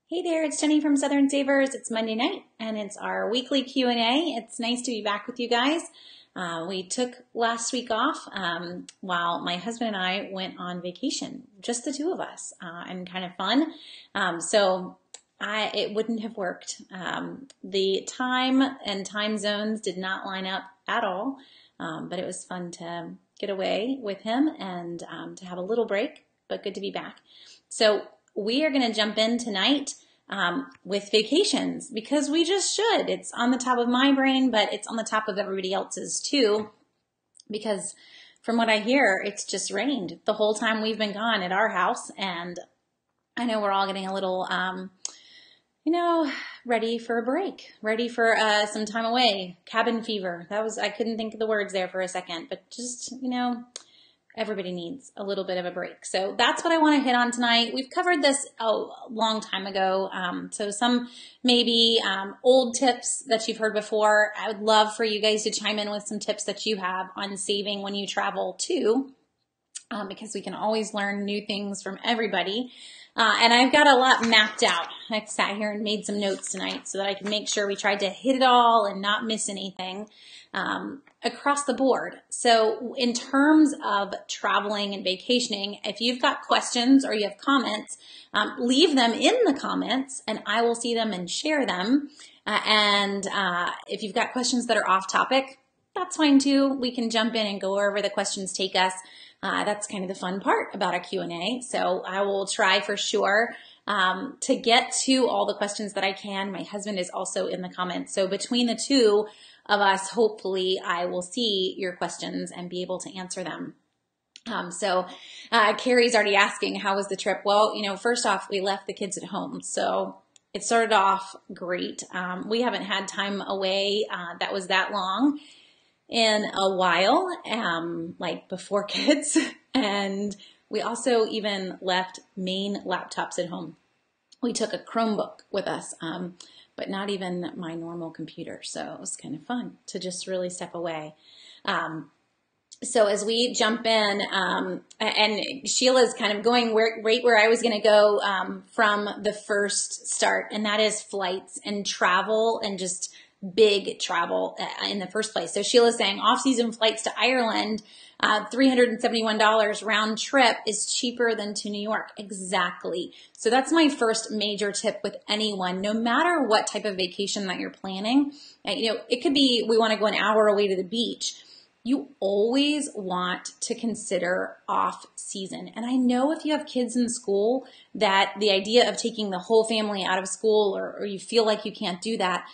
Hey there, it's Jenny from Southern Savers. It's Monday night and it's our weekly Q&A. It's nice to be back with you guys. We took last week off while my husband and I went on vacation, just the two of us, and kind of fun. It wouldn't have worked. The time and time zones did not line up at all, but it was fun to get away with him and to have a little break, but good to be back. So we are going to jump in tonight with vacations because we just should. It's on the top of my brain, but it's on the top of everybody else's too, because from what I hear, it's just rained the whole time we've been gone at our house. And I know we're all getting a little, ready for a break, ready for some time away, cabin fever. I couldn't think of the words there for a second, but just, everybody needs a little bit of a break. So that's what I want to hit on tonight. We've covered this a long time ago. So some maybe old tips that you've heard before. I would love for you guys to chime in with some tips that you have on saving when you travel too, because we can always learn new things from everybody. And I've got a lot mapped out. I sat here and made some notes tonight so that I can make sure we tried to hit it all and not miss anything across the board. So in terms of traveling and vacationing, if you've got questions or you have comments, leave them in the comments and I will see them and share them. If you've got questions that are off topic, that's fine too. We can jump in and go wherever the questions take us. That's kind of the fun part about a Q&A. So I will try for sure to get to all the questions that I can. My husband is also in the comments. So between the two of us, hopefully I will see your questions and be able to answer them. Carrie's already asking, how was the trip? Well, first off, we left the kids at home. So it started off great. We haven't had time away that was that long in a while, like before kids. And we also even left main laptops at home. We took a Chromebook with us, but not even my normal computer. So it was kind of fun to just really step away. So as we jump in, and Sheila's kind of going right where I was going to go from the first start, and that is flights and travel and just big travel in the first place. So Sheila's saying off-season flights to Ireland, $371 round trip is cheaper than to New York. Exactly. So that's my first major tip with anyone, no matter what type of vacation that you're planning. It could be we want to go an hour away to the beach. You always want to consider off season. And I know if you have kids in school that the idea of taking the whole family out of school or you feel like you can't do that,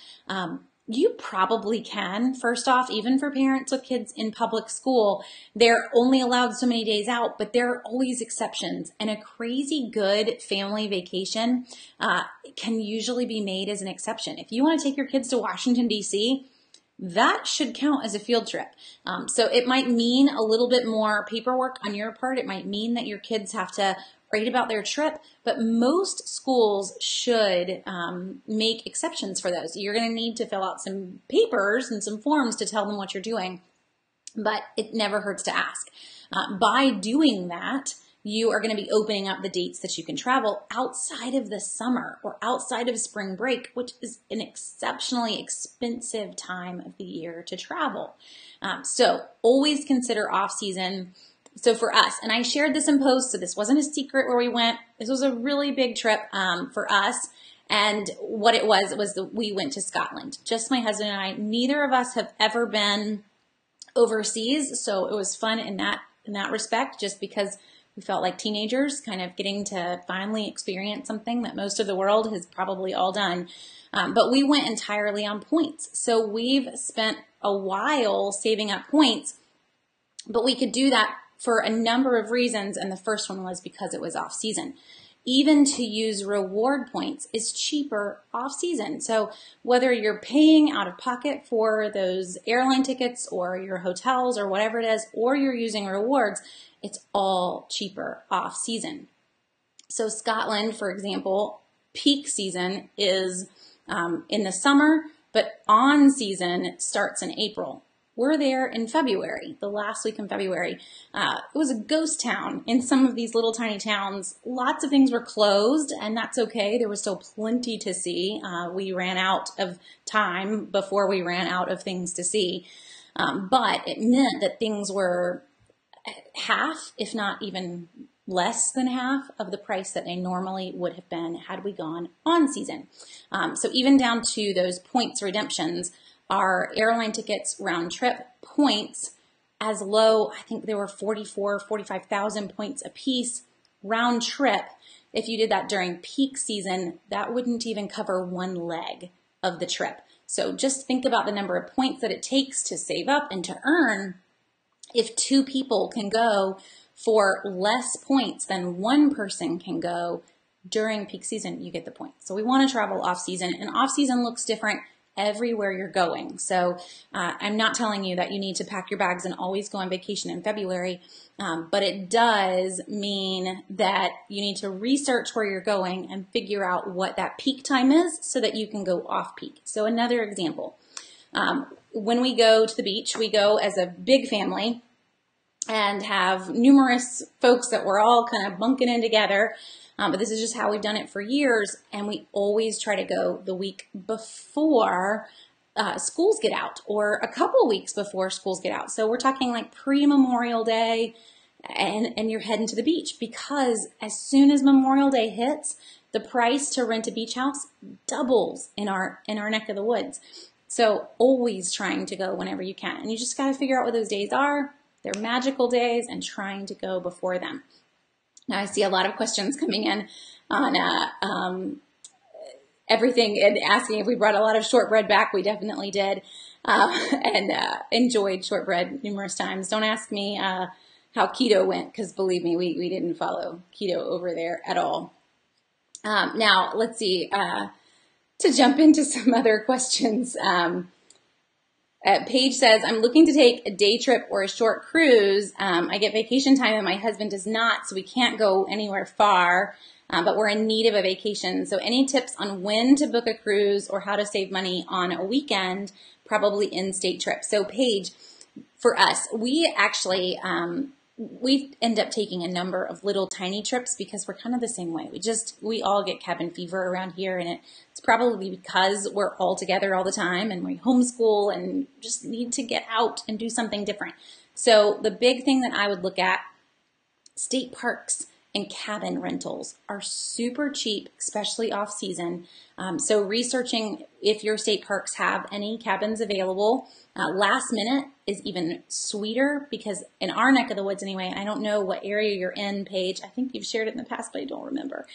you probably can. First off, even for parents with kids in public school, they're only allowed so many days out, but there are always exceptions. And a crazy good family vacation can usually be made as an exception. If you want to take your kids to Washington, D.C., that should count as a field trip. So it might mean a little bit more paperwork on your part. It might mean that your kids have to write about their trip, but most schools should make exceptions for those. You're going to need to fill out some papers and some forms to tell them what you're doing, but it never hurts to ask. By doing that, you are going to be opening up the dates that you can travel outside of the summer or outside of spring break, which is an exceptionally expensive time of the year to travel. So always consider off-season. So for us, and I shared this in posts, so this wasn't a secret where we went. This was a really big trip for us. And what it was we went to Scotland. Just my husband and I. Neither of us have ever been overseas, so it was fun in that respect, just because we felt like teenagers kind of getting to finally experience something that most of the world has probably all done. But we went entirely on points. So we've spent a while saving up points, but we could do that for a number of reasons, and the first one was because it was off season. Even to use reward points is cheaper off season. So whether you're paying out of pocket for those airline tickets or your hotels or whatever it is, or you're using rewards, it's all cheaper off season. So Scotland, for example, peak season is in the summer, but on season starts in April. were there in February, the last week in February. It was a ghost town in some of these little tiny towns. Lots of things were closed, and that's okay. There was still plenty to see. We ran out of time before we ran out of things to see. But it meant that things were half, if not even less than half of the price that they normally would have been had we gone on season. So even down to those points redemptions, our airline tickets round trip points as low, I think there were 45,000 points a piece round trip. If you did that during peak season, that wouldn't even cover one leg of the trip. So just think about the number of points that it takes to save up and to earn. If two people can go for less points than one person can go during peak season, you get the point. So we want to travel off season, and off season looks different everywhere you're going. So I'm not telling you that you need to pack your bags and always go on vacation in February, but it does mean that you need to research where you're going and figure out what that peak time is so that you can go off peak. So another example, when we go to the beach, we go as a big family and have numerous folks that we're all kind of bunking in together. But this is just how we've done it for years, and we always try to go the week before schools get out, or a couple weeks before schools get out. So we're talking like pre-Memorial Day, and you're heading to the beach, because as soon as Memorial Day hits, the price to rent a beach house doubles in our neck of the woods. So always trying to go whenever you can, and you just got to figure out what those days are. They're magical days, and trying to go before them. Now, I see a lot of questions coming in on everything and asking if we brought a lot of shortbread back. We definitely did, and enjoyed shortbread numerous times. Don't ask me how keto went, because believe me, we didn't follow keto over there at all. Now, let's see, to jump into some other questions. Paige says, I'm looking to take a day trip or a short cruise. I get vacation time and my husband does not, so we can't go anywhere far, but we're in need of a vacation. So any tips on when to book a cruise or how to save money on a weekend, probably in-state trip? So Paige, for us, we actually, we end up taking a number of little tiny trips because we're kind of the same way. We all get cabin fever around here, and it's probably because we're all together all the time and we homeschool and just need to get out and do something different. So the big thing that I would look at, state parks and cabin rentals are super cheap, especially off season. So researching if your state parks have any cabins available. Last minute is even sweeter, because in our neck of the woods anyway, I don't know what area you're in, Paige. I think you've shared it in the past, but I don't remember.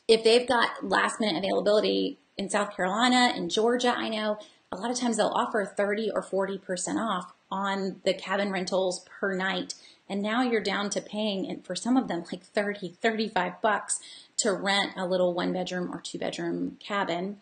If they've got last minute availability in South Carolina and Georgia, I know a lot of times they'll offer 30 or 40% off on the cabin rentals per night. And now you're down to paying, for some of them, like 30, 35 bucks to rent a little 1-bedroom or 2-bedroom cabin.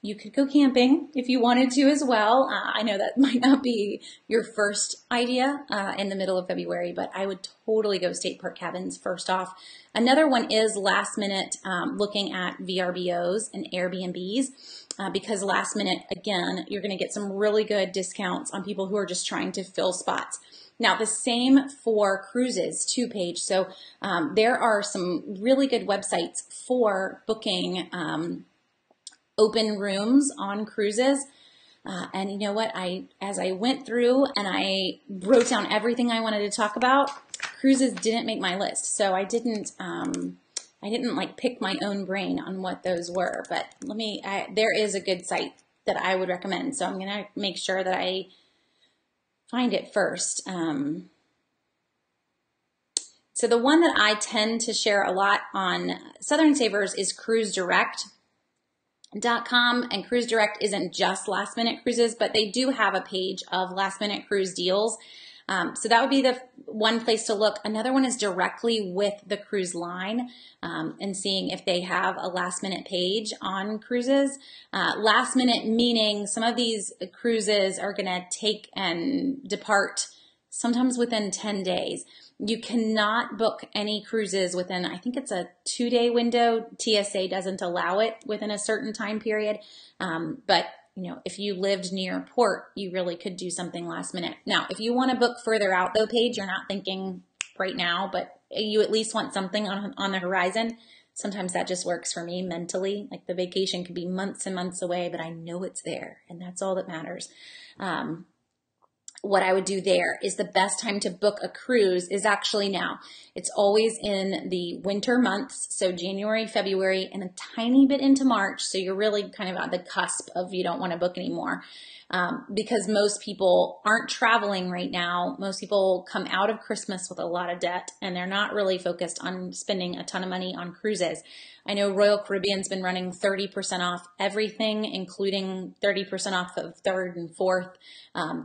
You could go camping if you wanted to as well. I know that might not be your first idea in the middle of February, but I would totally go state park cabins first off. Another one is last minute looking at VRBOs and Airbnbs, because last minute, again, you're going to get some really good discounts on people who are just trying to fill spots. Now, the same for cruises too, Paige. So there are some really good websites for booking open rooms on cruises. And you know what? As I went through and I wrote down everything I wanted to talk about, cruises didn't make my list. So I didn't like pick my own brain on what those were. But there is a good site that I would recommend. So I'm going to make sure that I find it first. So the one that I tend to share a lot on Southern Savers is cruisedirect.com, and Cruise Direct isn't just last minute cruises, but they do have a page of last minute cruise deals. So that would be the one place to look. Another one is directly with the cruise line and seeing if they have a last minute page on cruises. Last minute meaning some of these cruises are going to take and depart sometimes within 10 days. You cannot book any cruises within, I think it's a 2-day window. TSA doesn't allow it within a certain time period. But if you lived near a port, you really could do something last minute. Now, if you want to book further out though, Paige, you're not thinking right now, but you at least want something on the horizon. Sometimes that just works for me mentally. Like the vacation could be months and months away, but I know it's there, and that's all that matters. What I would do there is the best time to book a cruise is actually now. It's always in the winter months, so January, February, and a tiny bit into March. So you're really kind of at the cusp of you don't want to book anymore. Because most people aren't traveling right now. Most people come out of Christmas with a lot of debt, and they're not really focused on spending a ton of money on cruises. I know Royal Caribbean's been running 30% off everything, including 30% off of third and fourth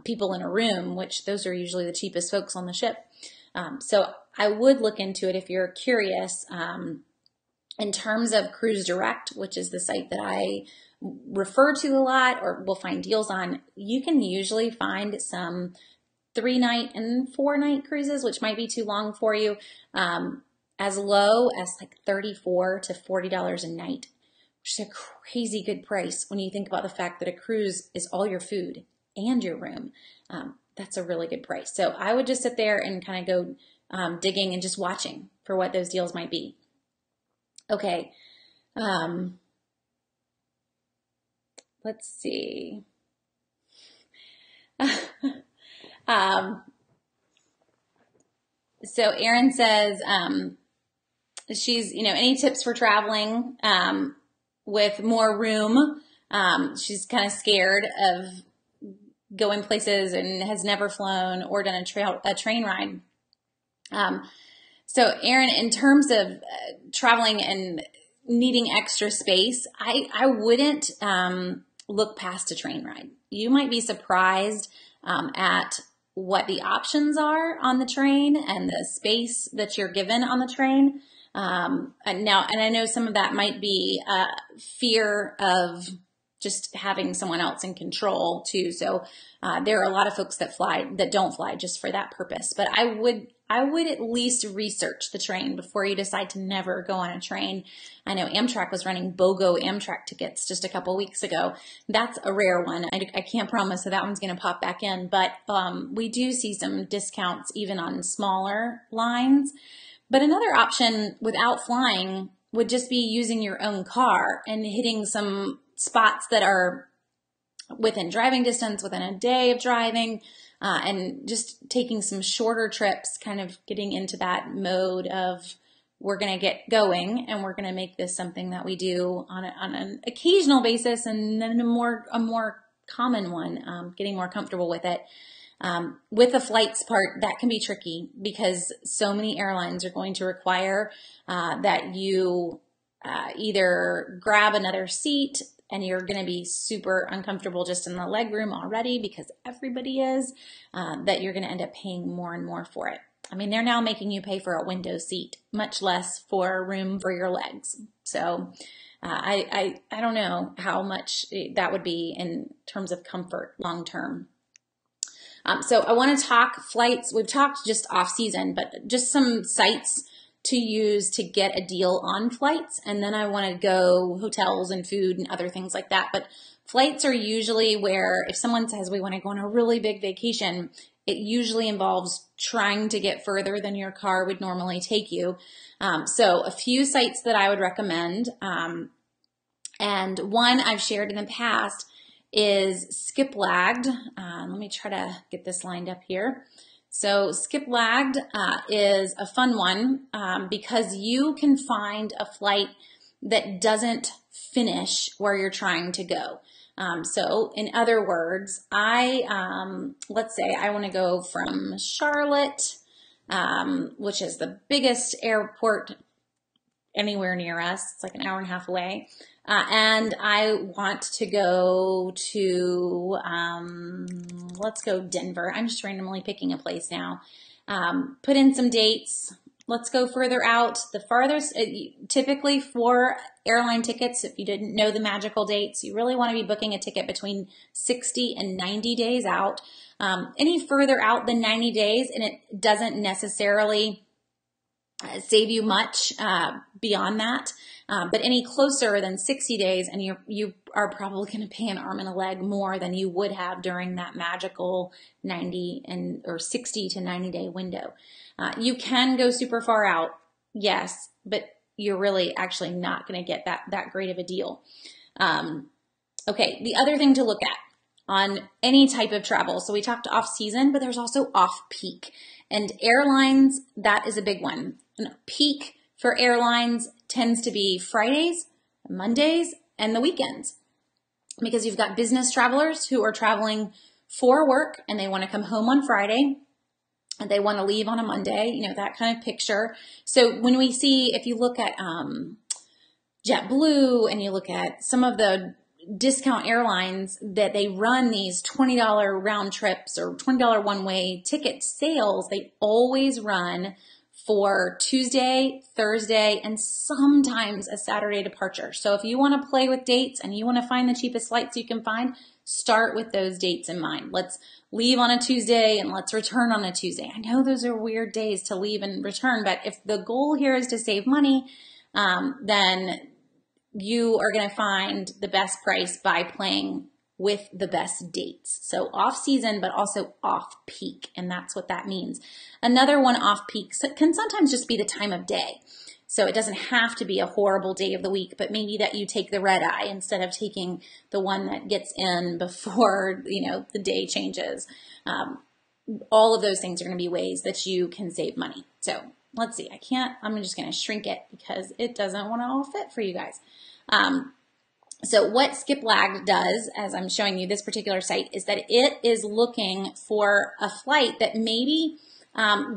people in a room, which those are usually the cheapest folks on the ship. So I would look into it if you're curious. In terms of Cruise Direct, which is the site that I refer to a lot or will find deals on, you can usually find some 3-night and 4-night cruises, which might be too long for you, as low as like $34 to $40 a night, which is a crazy good price when you think about the fact that a cruise is all your food and your room. That's a really good price. So I would just sit there and kind of go digging and just watching for what those deals might be. Okay. Let's see. So Erin says, she's, any tips for traveling, with more room? She's kind of scared of going places and has never flown or done a train ride. So Erin, in terms of traveling and needing extra space, I wouldn't look past a train ride. You might be surprised at what the options are on the train and the space that you're given on the train. And I know some of that might be fear of just having someone else in control too. So there are a lot of folks that don't fly just for that purpose. But I would at least research the train before you decide to never go on a train. I know Amtrak was running BOGO Amtrak tickets just a couple weeks ago. That's a rare one. I can't promise that one's going to pop back in, but we do see some discounts even on smaller lines. But another option without flying would just be using your own car and hitting some spots that are within driving distance, within a day of driving, and just taking some shorter trips, kind of getting into that mode of we're going to get going and we're going to make this something that we do on an occasional basis, and then a more common one, getting more comfortable with it. With the flights part, that can be tricky because so many airlines are going to require that you either grab another seat, and you're going to be super uncomfortable just in the leg room already because everybody is, that you're going to end up paying more and more for it. I mean, they're now making you pay for a window seat, much less for room for your legs. So I don't know how much that would be in terms of comfort long term. So I want to talk flights. We've talked just off season, but just some sites to use to get a deal on flights. And then I want to go hotels and food and other things like that. But flights are usually where if someone says we want to go on a really big vacation, it usually involves trying to get further than your car would normally take you. So a few sites that I would recommend, and one I've shared in the past is Skiplagged. Let me try to get this lined up here. So Skiplagged is a fun one because you can find a flight that doesn't finish where you're trying to go. So in other words, let's say I want to go from Charlotte, which is the biggest airport anywhere near us. It's like an hour and a half away. And I want to go to, let's go Denver. I'm just randomly picking a place now. Put in some dates. Let's go further out. The farthest, typically for airline tickets, if you didn't know the magical dates, you really want to be booking a ticket between 60 and 90 days out. Any further out than 90 days, and it doesn't necessarily save you much beyond that. But any closer than 60 days, and you are probably going to pay an arm and a leg more than you would have during that magical 90 or 60 to 90 day window. You can go super far out, yes, but you're really actually not going to get that great of a deal. Okay, the other thing to look at on any type of travel. So we talked off season, but there's also off peak. And airlines, that is a big one. And peak for airlines tends to be Fridays, Mondays, and the weekends. Because you've got business travelers who are traveling for work and they want to come home on Friday and they want to leave on a Monday, that kind of picture. So when we see, if you look at JetBlue and you look at some of the discount airlines that they run these $20 round trips or $20 one-way ticket sales, they always run for Tuesday, Thursday, and sometimes a Saturday departure. So if you want to play with dates and you want to find the cheapest flights you can find, start with those dates in mind. Let's leave on a Tuesday and let's return on a Tuesday. I know those are weird days to leave and return, but if the goal here is to save money, then you are going to find the best price by playing with the best dates. So off season, but also off peak. And that's what that means. Another one off peak can sometimes just be the time of day. So it doesn't have to be a horrible day of the week, but maybe that you take the red eye instead of taking the one that gets in before, the day changes. All of those things are going to be ways that you can save money. So let's see, I'm just going to shrink it because it doesn't want to all fit for you guys. So what SkipLag does, as I'm showing you this particular site, is that it is looking for a flight that maybe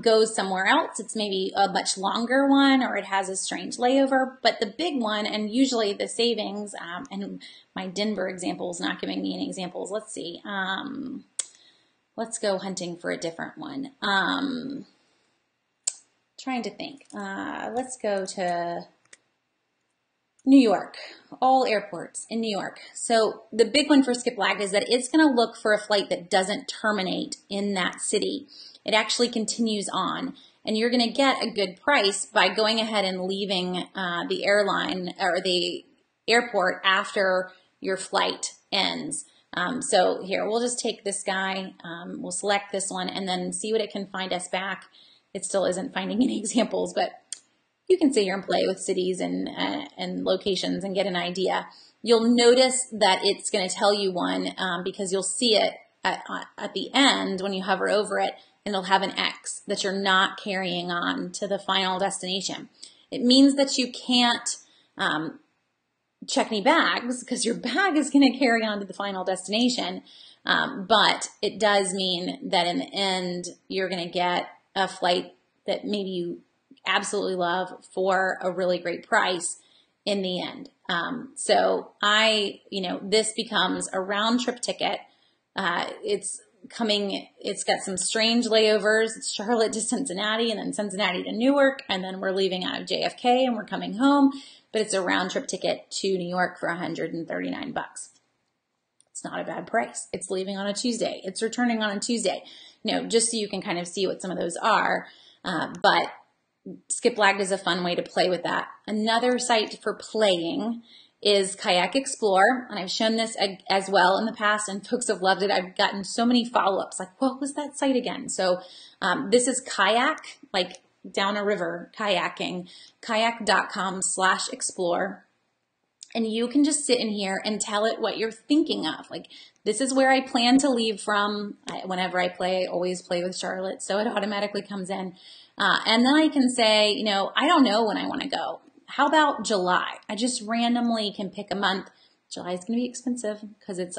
goes somewhere else. It's maybe a much longer one, or it has a strange layover. But the big one, and usually the savings, and my Denver example is not giving me any examples. Let's see. Let's go hunting for a different one. Trying to think. Let's go to New York, all airports in New York. So the big one for SkipLag is that it's going to look for a flight that doesn't terminate in that city. It actually continues on, and you're going to get a good price by going ahead and leaving the airline or the airport after your flight ends. So here, we'll just take this guy, we'll select this one and then see what it can find us back. It still isn't finding any examples, but you can sit here and play with cities and locations and get an idea. You'll notice that it's going to tell you one because you'll see it at the end when you hover over it, and it'll have an X that you're not carrying on to the final destination. It means that you can't check any bags because your bag is going to carry on to the final destination, but it does mean that in the end, you're going to get a flight that maybe you absolutely love for a really great price in the end. So this becomes a round trip ticket. It's got some strange layovers. It's Charlotte to Cincinnati and then Cincinnati to Newark. And then we're leaving out of JFK and we're coming home, but it's a round trip ticket to New York for $139. It's not a bad price. It's leaving on a Tuesday. It's returning on a Tuesday, just so you can kind of see what some of those are. But SkipLag is a fun way to play with that. Another site for playing is Kayak Explore, and I've shown this as well in the past, and folks have loved it. I've gotten so many follow-ups, like, what was that site again? So this is kayak, like down a river, kayaking, kayak.com/explore. And you can just sit in here and tell it what you're thinking of. Like, this is where I plan to leave from. Whenever I play, I always play with Charlotte, so it automatically comes in. And then I can say, I don't know when I want to go. How about July? I just randomly can pick a month. July is going to be expensive because it's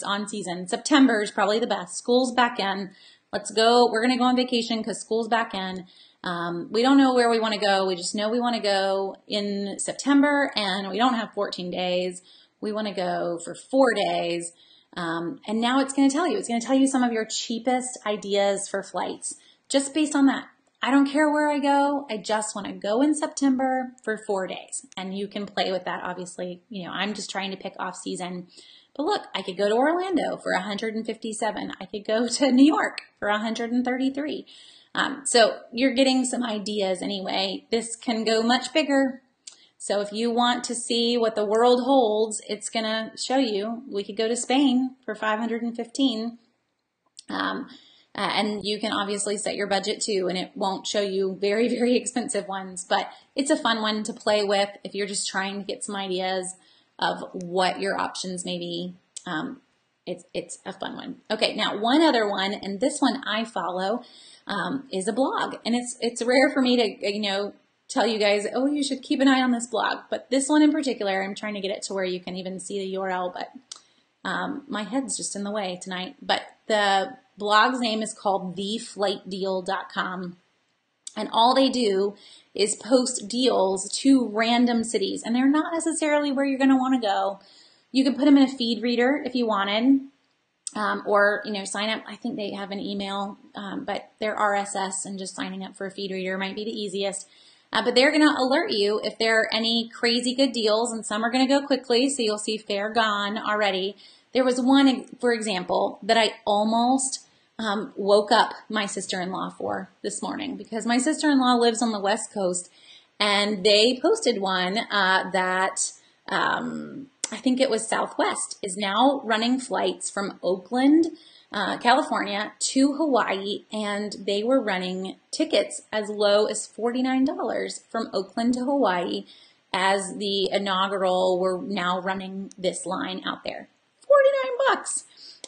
on season. September is probably the best. School's back in. Let's go. We're going to go on vacation because school's back in. We don't know where we want to go. We just know we want to go in September, and we don't have 14 days. We want to go for 4 days. And now it's going to tell you. It's going to tell you some of your cheapest ideas for flights just based on that. I don't care where I go. I just want to go in September for 4 days. And you can play with that, obviously. I'm just trying to pick off season. But look, I could go to Orlando for 157. I could go to New York for 133. So you're getting some ideas anyway. This can go much bigger. So if you want to see what the world holds, it's going to show you. We could go to Spain for 515. And you can obviously set your budget too, and it won't show you very, very expensive ones, but it's a fun one to play with if you're just trying to get some ideas of what your options may be. It's a fun one. Okay, now one other one, and this one I follow, is a blog, and it's rare for me to, tell you guys, oh, you should keep an eye on this blog, but this one in particular, I'm trying to get it to where you can even see the URL, but my head's just in the way tonight. But the blog's name is called theflightdeal.com, and all they do is post deals to random cities, and they're not necessarily where you're going to want to go. You can put them in a feed reader if you wanted, or sign up. I think they have an email, but they're RSS, and just signing up for a feed reader might be the easiest. But they're going to alert you if there are any crazy good deals, and some are going to go quickly, so you'll see if they're gone already. There was one, for example, that I almost woke up my sister-in-law for this morning, because my sister-in-law lives on the West Coast, and they posted one that I think it was Southwest is now running flights from Oakland, California to Hawaii, and they were running tickets as low as $49 from Oakland to Hawaii, as the inaugural were now running this line out there.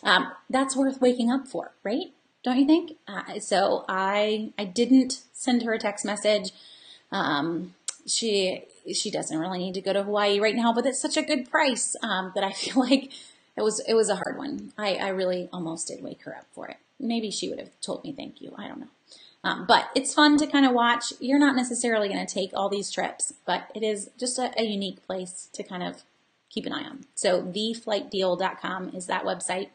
$49. That's worth waking up for, right? Don't you think? So I didn't send her a text message. She doesn't really need to go to Hawaii right now, but it's such a good price that I feel like it was a hard one. I really almost did wake her up for it. Maybe she would have told me thank you. I don't know. But it's fun to kind of watch. You're not necessarily going to take all these trips, but it is just a unique place to kind of keep an eye on. So theflightdeal.com is that website.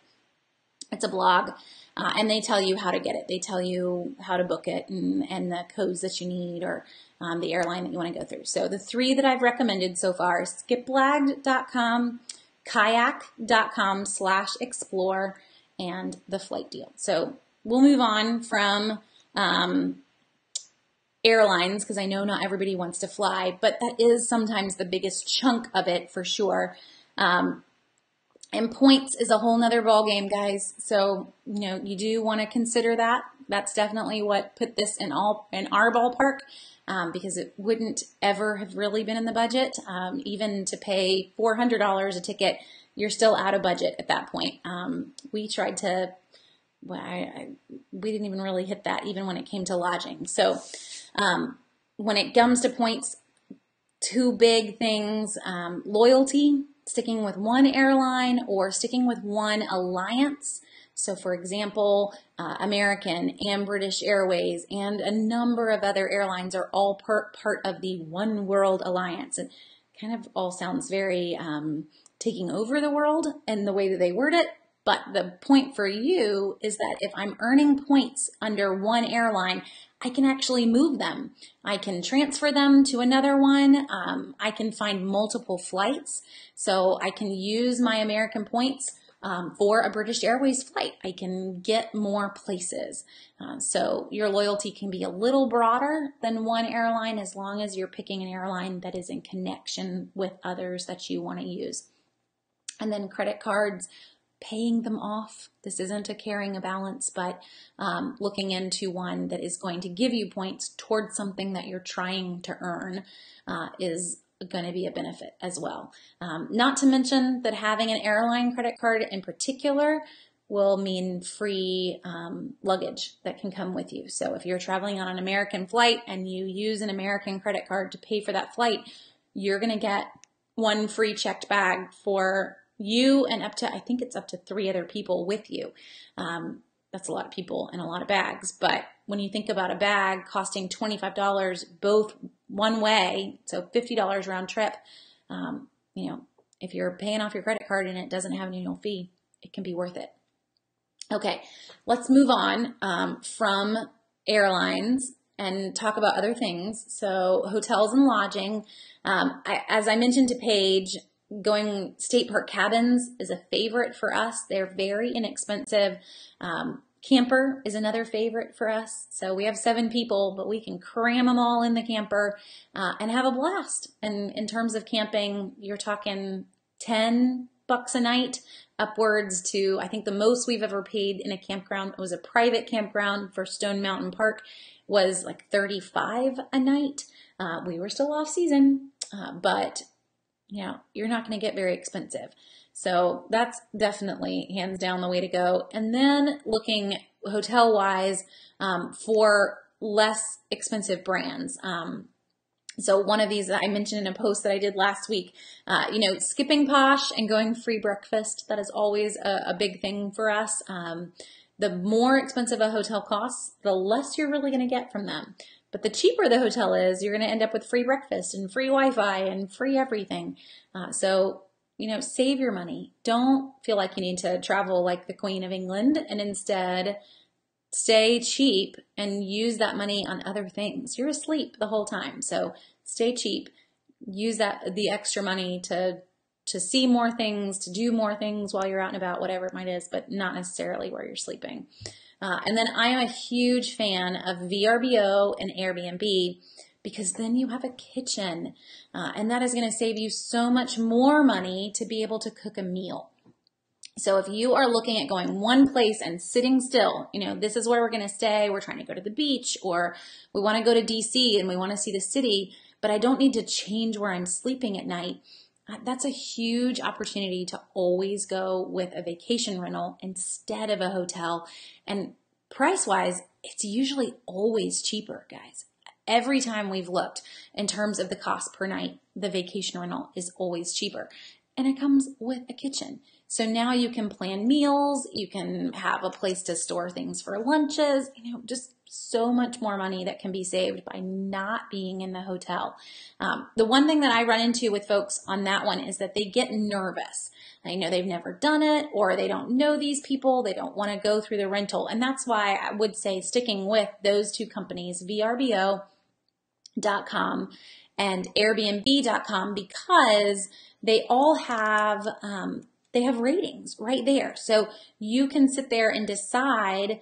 It's a blog, and they tell you how to get it. They tell you how to book it and the codes that you need, or the airline that you want to go through. So the three that I've recommended so far: skiplag.com, kayak.com/explore, and the flight deal. So we'll move on from airlines, because I know not everybody wants to fly, but that is sometimes the biggest chunk of it for sure. And points is a whole nother ball game, guys. So, you do want to consider that. That's definitely what put this in our ballpark, because it wouldn't ever have really been in the budget. Even to pay $400 a ticket, you're still out of budget at that point. We tried to, we didn't even really hit that even when it came to lodging. So when it comes to points, two big things: loyalty, sticking with one airline or sticking with one alliance. So for example, American and British Airways and a number of other airlines are all part of the One World Alliance. It kind of all sounds very taking over the world and the way that they word it. But the point for you is that if I'm earning points under one airline, I can actually move them. I can transfer them to another one. I can find multiple flights. So I can use my American points for a British Airways flight. I can get more places. So your loyalty can be a little broader than one airline, as long as you're picking an airline that is in connection with others that you want to use. And then credit cards, paying them off. This isn't a carrying a balance, but looking into one that is going to give you points towards something that you're trying to earn is going to be a benefit as well. Not to mention that having an airline credit card in particular will mean free luggage that can come with you. So if you're traveling on an American flight and you use an American credit card to pay for that flight, you're going to get one free checked bag for you and I think it's up to 3 other people with you. That's a lot of people and a lot of bags. But when you think about a bag costing $25 both one way, so $50 round trip, if you're paying off your credit card and it doesn't have an annual fee, it can be worth it. Okay, let's move on from airlines and talk about other things. So hotels and lodging. As I mentioned to Paige, going state park cabins is a favorite for us. They're very inexpensive. Camper is another favorite for us. So we have 7 people, but we can cram them all in the camper and have a blast. And in terms of camping, you're talking $10 a night upwards to, I think the most we've ever paid in a campground, it was a private campground for Stone Mountain Park, was like $35 a night. We were still off season, but you're not going to get very expensive. So that's definitely hands down the way to go. And then looking hotel wise for less expensive brands. So one of these that I mentioned in a post that I did last week, skipping Posh and going free breakfast, that is always a big thing for us. The more expensive a hotel costs, the less you're really going to get from them. But the cheaper the hotel is, you're going to end up with free breakfast and free Wi-Fi and free everything. So save your money. Don't feel like you need to travel like the Queen of England, and instead stay cheap and use that money on other things. You're asleep the whole time. So stay cheap. Use the extra money to see more things, to do more things while you're out and about, whatever it might is, but not necessarily where you're sleeping. And then I am a huge fan of VRBO and Airbnb, because then you have a kitchen, and that is going to save you so much more money to be able to cook a meal. So if you are looking at going one place and sitting still, this is where we're going to stay, we're trying to go to the beach, or we want to go to DC and we want to see the city, but I don't need to change where I'm sleeping at night. That's a huge opportunity to always go with a vacation rental instead of a hotel. And price-wise, it's usually always cheaper, guys. Every time we've looked in terms of the cost per night, the vacation rental is always cheaper. And it comes with a kitchen. So now you can plan meals, you can have a place to store things for lunches, just so much more money that can be saved by not being in the hotel. The one thing that I run into with folks on that one is that they get nervous. They've never done it, or they don't know these people, they don't want to go through the rental. And that's why I would say sticking with those 2 companies, VRBO.com and Airbnb.com, because they all have ratings right there. So you can sit there and decide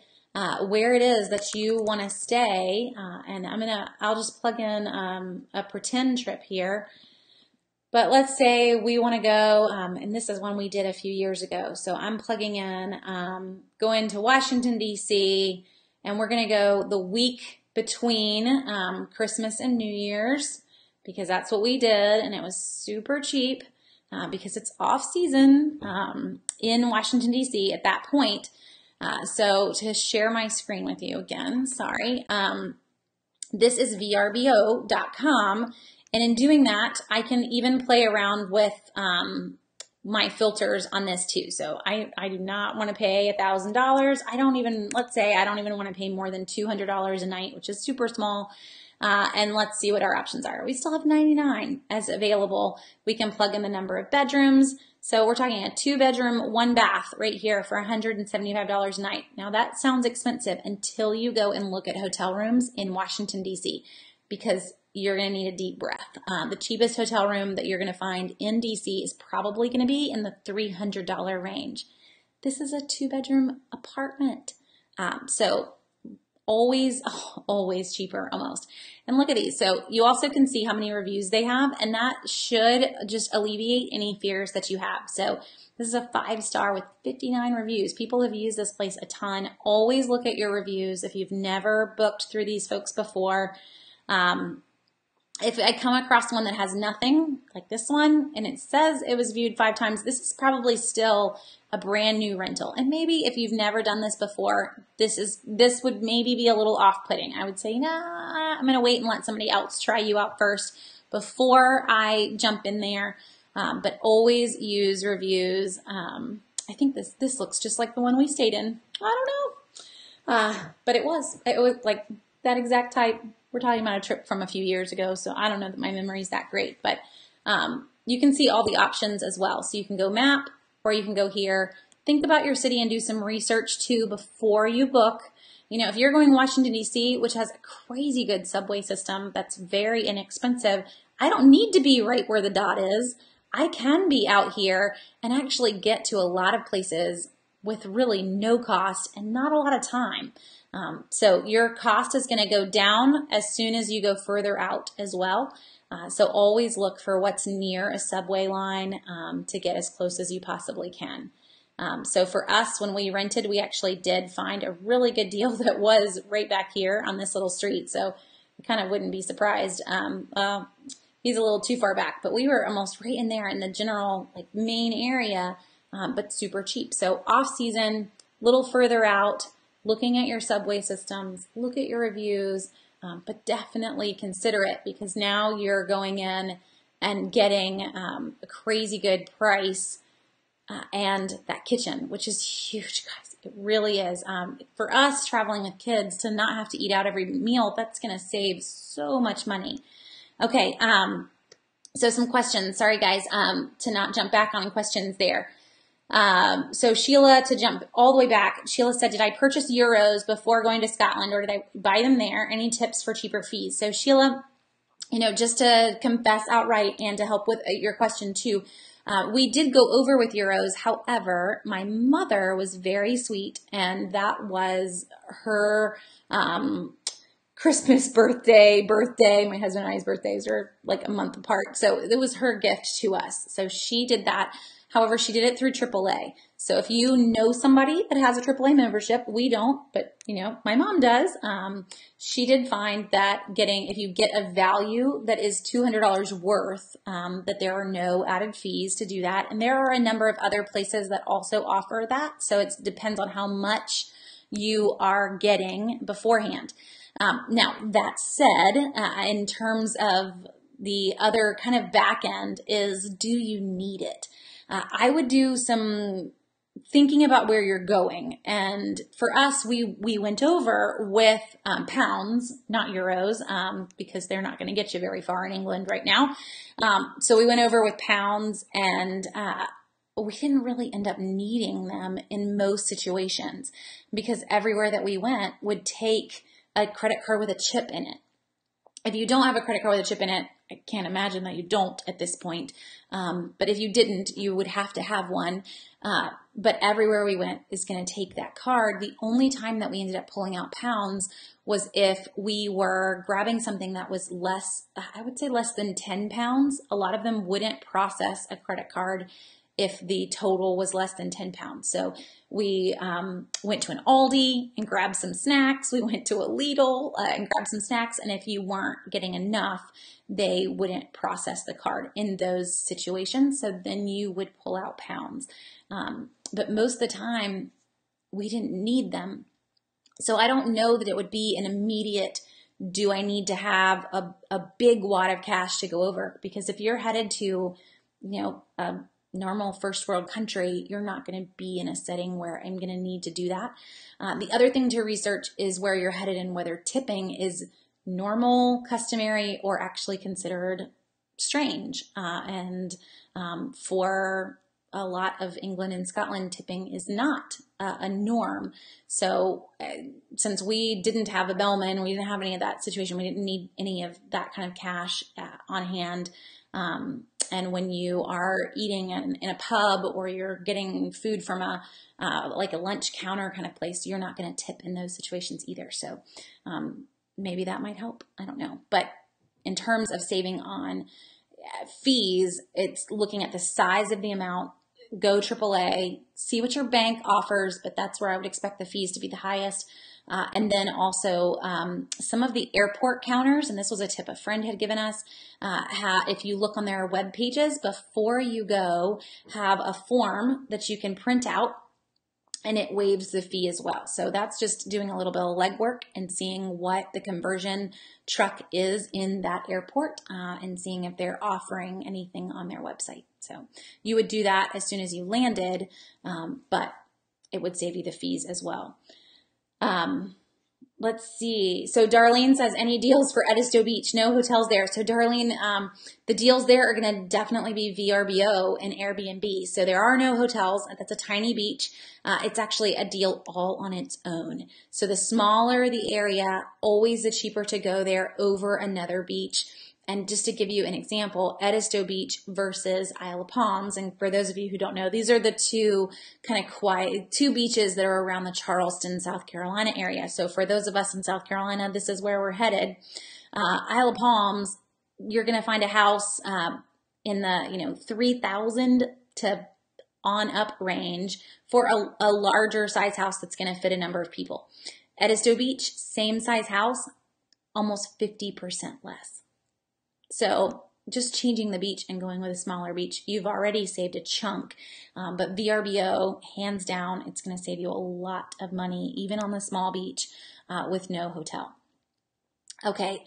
where it is that you want to stay. And I'll just plug in a pretend trip here. But let's say we want to go, and this is one we did a few years ago. So I'm plugging in, going to Washington, D.C., and we're going to go the week between Christmas and New Year's, because that's what we did, and it was super cheap because it's off season in Washington, D.C. at that point. So to share my screen with you again, sorry, this is VRBO.com. And in doing that, I can even play around with my filters on this too. So I do not want to pay $1,000. Let's say I don't even want to pay more than $200 a night, which is super small. And let's see what our options are. We still have 99 as available. We can plug in the number of bedrooms. So we're talking a 2-bedroom, 1 bath right here for $175 a night. Now that sounds expensive until you go and look at hotel rooms in Washington, D.C., because you're going to need a deep breath. The cheapest hotel room that you're going to find in DC is probably going to be in the $300 range. This is a 2-bedroom apartment. So always cheaper almost. And look at these. So you also can see how many reviews they have, and that should just alleviate any fears that you have. So this is a 5-star with 59 reviews. People have used this place a ton. Always look at your reviews if you've never booked through these folks before. If I come across one that has nothing, like this one, and it says it was viewed 5 times, this is probably still a brand new rental. And maybe if you've never done this before, this would maybe be a little off-putting. I would say, nah, I'm going to wait and let somebody else try you out first before I jump in there. But always use reviews. I think this looks just like the one we stayed in. I don't know. But it was like that exact type. We're talking about a trip from a few years ago, so I don't know that my memory is that great, but you can see all the options as well. So you can go map, or you can go here. Think about your city and do some research too before you book. If you're going to Washington, D.C., which has a crazy good subway system that's very inexpensive, I don't need to be right where the dot is. I can be out here and actually get to a lot of places with really no cost and not a lot of time. So your cost is going to go down as soon as you go further out as well. So always look for what's near a subway line to get as close as you possibly can. So for us, when we rented, we actually did find a really good deal that was right back here on this little street. So you kind of wouldn't be surprised. He's a little too far back, but we were almost right in there in the general like main area, but super cheap. So off season, little further out, looking at your subway systems, look at your reviews, but definitely consider it, because now you're going in and getting a crazy good price and that kitchen, which is huge, guys. It really is. For us traveling with kids, to not have to eat out every meal, that's going to save so much money. Okay, so some questions. Sorry, guys, to not jump back on questions there. So Sheila, to jump all the way back, Sheila said, did I purchase euros before going to Scotland, or did I buy them there? Any tips for cheaper fees? So Sheila, just to confess outright and to help with your question too, we did go over with euros. However, my mother was very sweet, and that was her Christmas birthday. My husband and I's birthdays are like a month apart. So it was her gift to us. So she did that. However, she did it through AAA. So if you know somebody that has a AAA membership, we don't, but my mom does. She did find that if you get a value that is $200 worth, that there are no added fees to do that. And there are a number of other places that also offer that. So it depends on how much you are getting beforehand. Now, that said, in terms of the other kind of back end is, do you need it? I would do some thinking about where you're going. And for us, we went over with pounds, not euros, because they're not going to get you very far in England right now. So we went over with pounds, and we didn't really end up needing them in most situations, because everywhere that we went would take a credit card with a chip in it. If you don't have a credit card with a chip in it, I can't imagine that you don't at this point. But if you didn't, you would have to have one. But everywhere we went is going to take that card. The only time that we ended up pulling out pounds was if we were grabbing something that was less, I would say less than 10 pounds. A lot of them wouldn't process a credit card if the total was less than 10 pounds. So we went to an Aldi and grabbed some snacks. We went to a Lidl and grabbed some snacks. And if you weren't getting enough, they wouldn't process the card in those situations. So then you would pull out pounds. But most of the time, we didn't need them. So I don't know that it would be an immediate, do I need to have a big wad of cash to go over? Because if you're headed to, a normal first world country, you're not going to be in a setting where I'm going to need to do that. The other thing to research is where you're headed and whether tipping is normal, customary, or actually considered strange. And for a lot of England and Scotland, tipping is not a norm. So since we didn't have a bellman, we didn't have any of that situation, we didn't need any of that kind of cash on hand. And when you are eating in a pub, or you're getting food from like a lunch counter kind of place, you're not going to tip in those situations either. So maybe that might help. I don't know. But in terms of saving on fees, it's looking at the size of the amount. Go AAA, see what your bank offers, but that's where I would expect the fees to be the highest. And then also some of the airport counters, and this was a tip a friend had given us, if you look on their web pages before you go, have a form that you can print out, and it waives the fee as well. So that's just doing a little bit of legwork and seeing what the conversion truck is in that airport and seeing if they're offering anything on their website. So you would do that as soon as you landed, but it would save you the fees as well. Let's see. So Darlene says, any deals for Edisto Beach? No hotels there. So Darlene, the deals there are going to definitely be VRBO and Airbnb. So there are no hotels. That's a tiny beach. It's actually a deal all on its own. So the smaller the area, always the cheaper to go there over another beach. And just to give you an example, Edisto Beach versus Isle of Palms. And for those of you who don't know, these are the two kind of quiet, two beaches that are around the Charleston, South Carolina area. So for those of us in South Carolina, this is where we're headed. Isle of Palms, you're going to find a house in the 3,000 to on up range for a larger size house that's going to fit a number of people. Edisto Beach, same size house, almost 50% less. So just changing the beach and going with a smaller beach, you've already saved a chunk. But VRBO, hands down, it's going to save you a lot of money, even on the small beach with no hotel. Okay.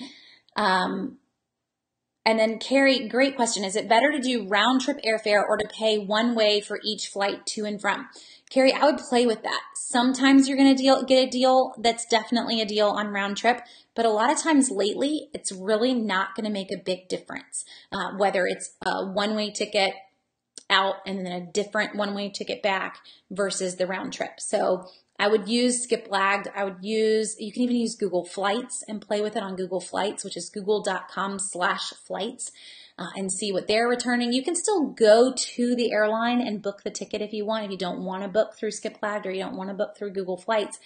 And then Carrie, great question. Is it better to do round trip airfare or to pay one way for each flight to and from? Carrie, I would play with that. Sometimes you're going to get a deal that's definitely a deal on round trip, but a lot of times lately, it's really not going to make a big difference. Whether it's a one-way ticket out and then a different one-way ticket back versus the round trip. So I would use Skip Lagged. You can even use Google Flights and play with it on Google Flights, which is google.com/flights, and see what they're returning. You can still go to the airline and book the ticket if you want. If you don't want to book through Skip Lagged or you don't want to book through Google Flights,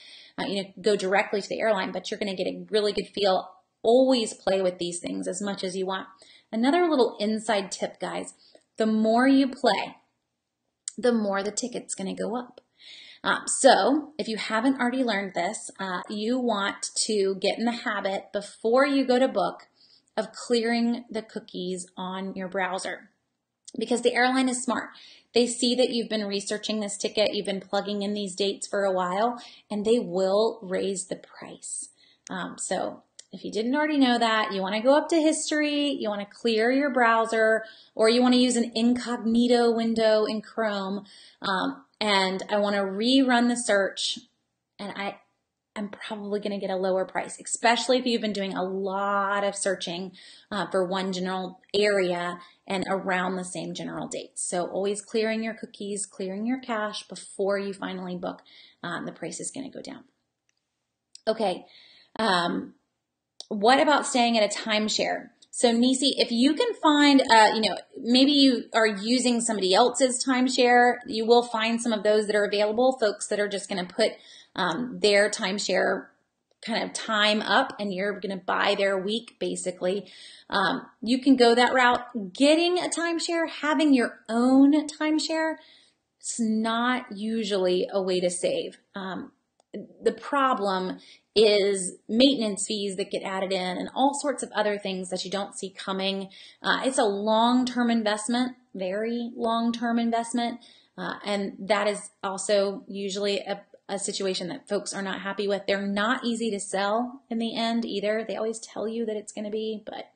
go directly to the airline, but you're going to get a really good feel. Always play with these things as much as you want. Another little inside tip, guys, the more you play, the more the ticket's going to go up. So if you haven't already learned this, you want to get in the habit before you go to book of clearing the cookies on your browser, because the airline is smart. They see that you've been researching this ticket, you've been plugging in these dates for a while, and they will raise the price. So if you didn't already know that, you want to go up to history, you want to clear your browser, or you want to use an incognito window in Chrome, and I want to rerun the search, and I'm probably going to get a lower price, especially if you've been doing a lot of searching for one general area and around the same general dates. So always clearing your cookies, clearing your cache before you finally book. The price is going to go down. Okay. What about staying at a timeshare? So Nisi, if you can find, maybe you are using somebody else's timeshare, you will find some of those that are available, folks that are just going to put their timeshare kind of time up and you're going to buy their week basically. You can go that route. Getting a timeshare, having your own timeshare, it's not usually a way to save. The problem is maintenance fees that get added in and all sorts of other things that you don't see coming. It's a long-term investment, very long-term investment, and that is also usually a situation that folks are not happy with. They're not easy to sell in the end either. They always tell you that it's going to be, but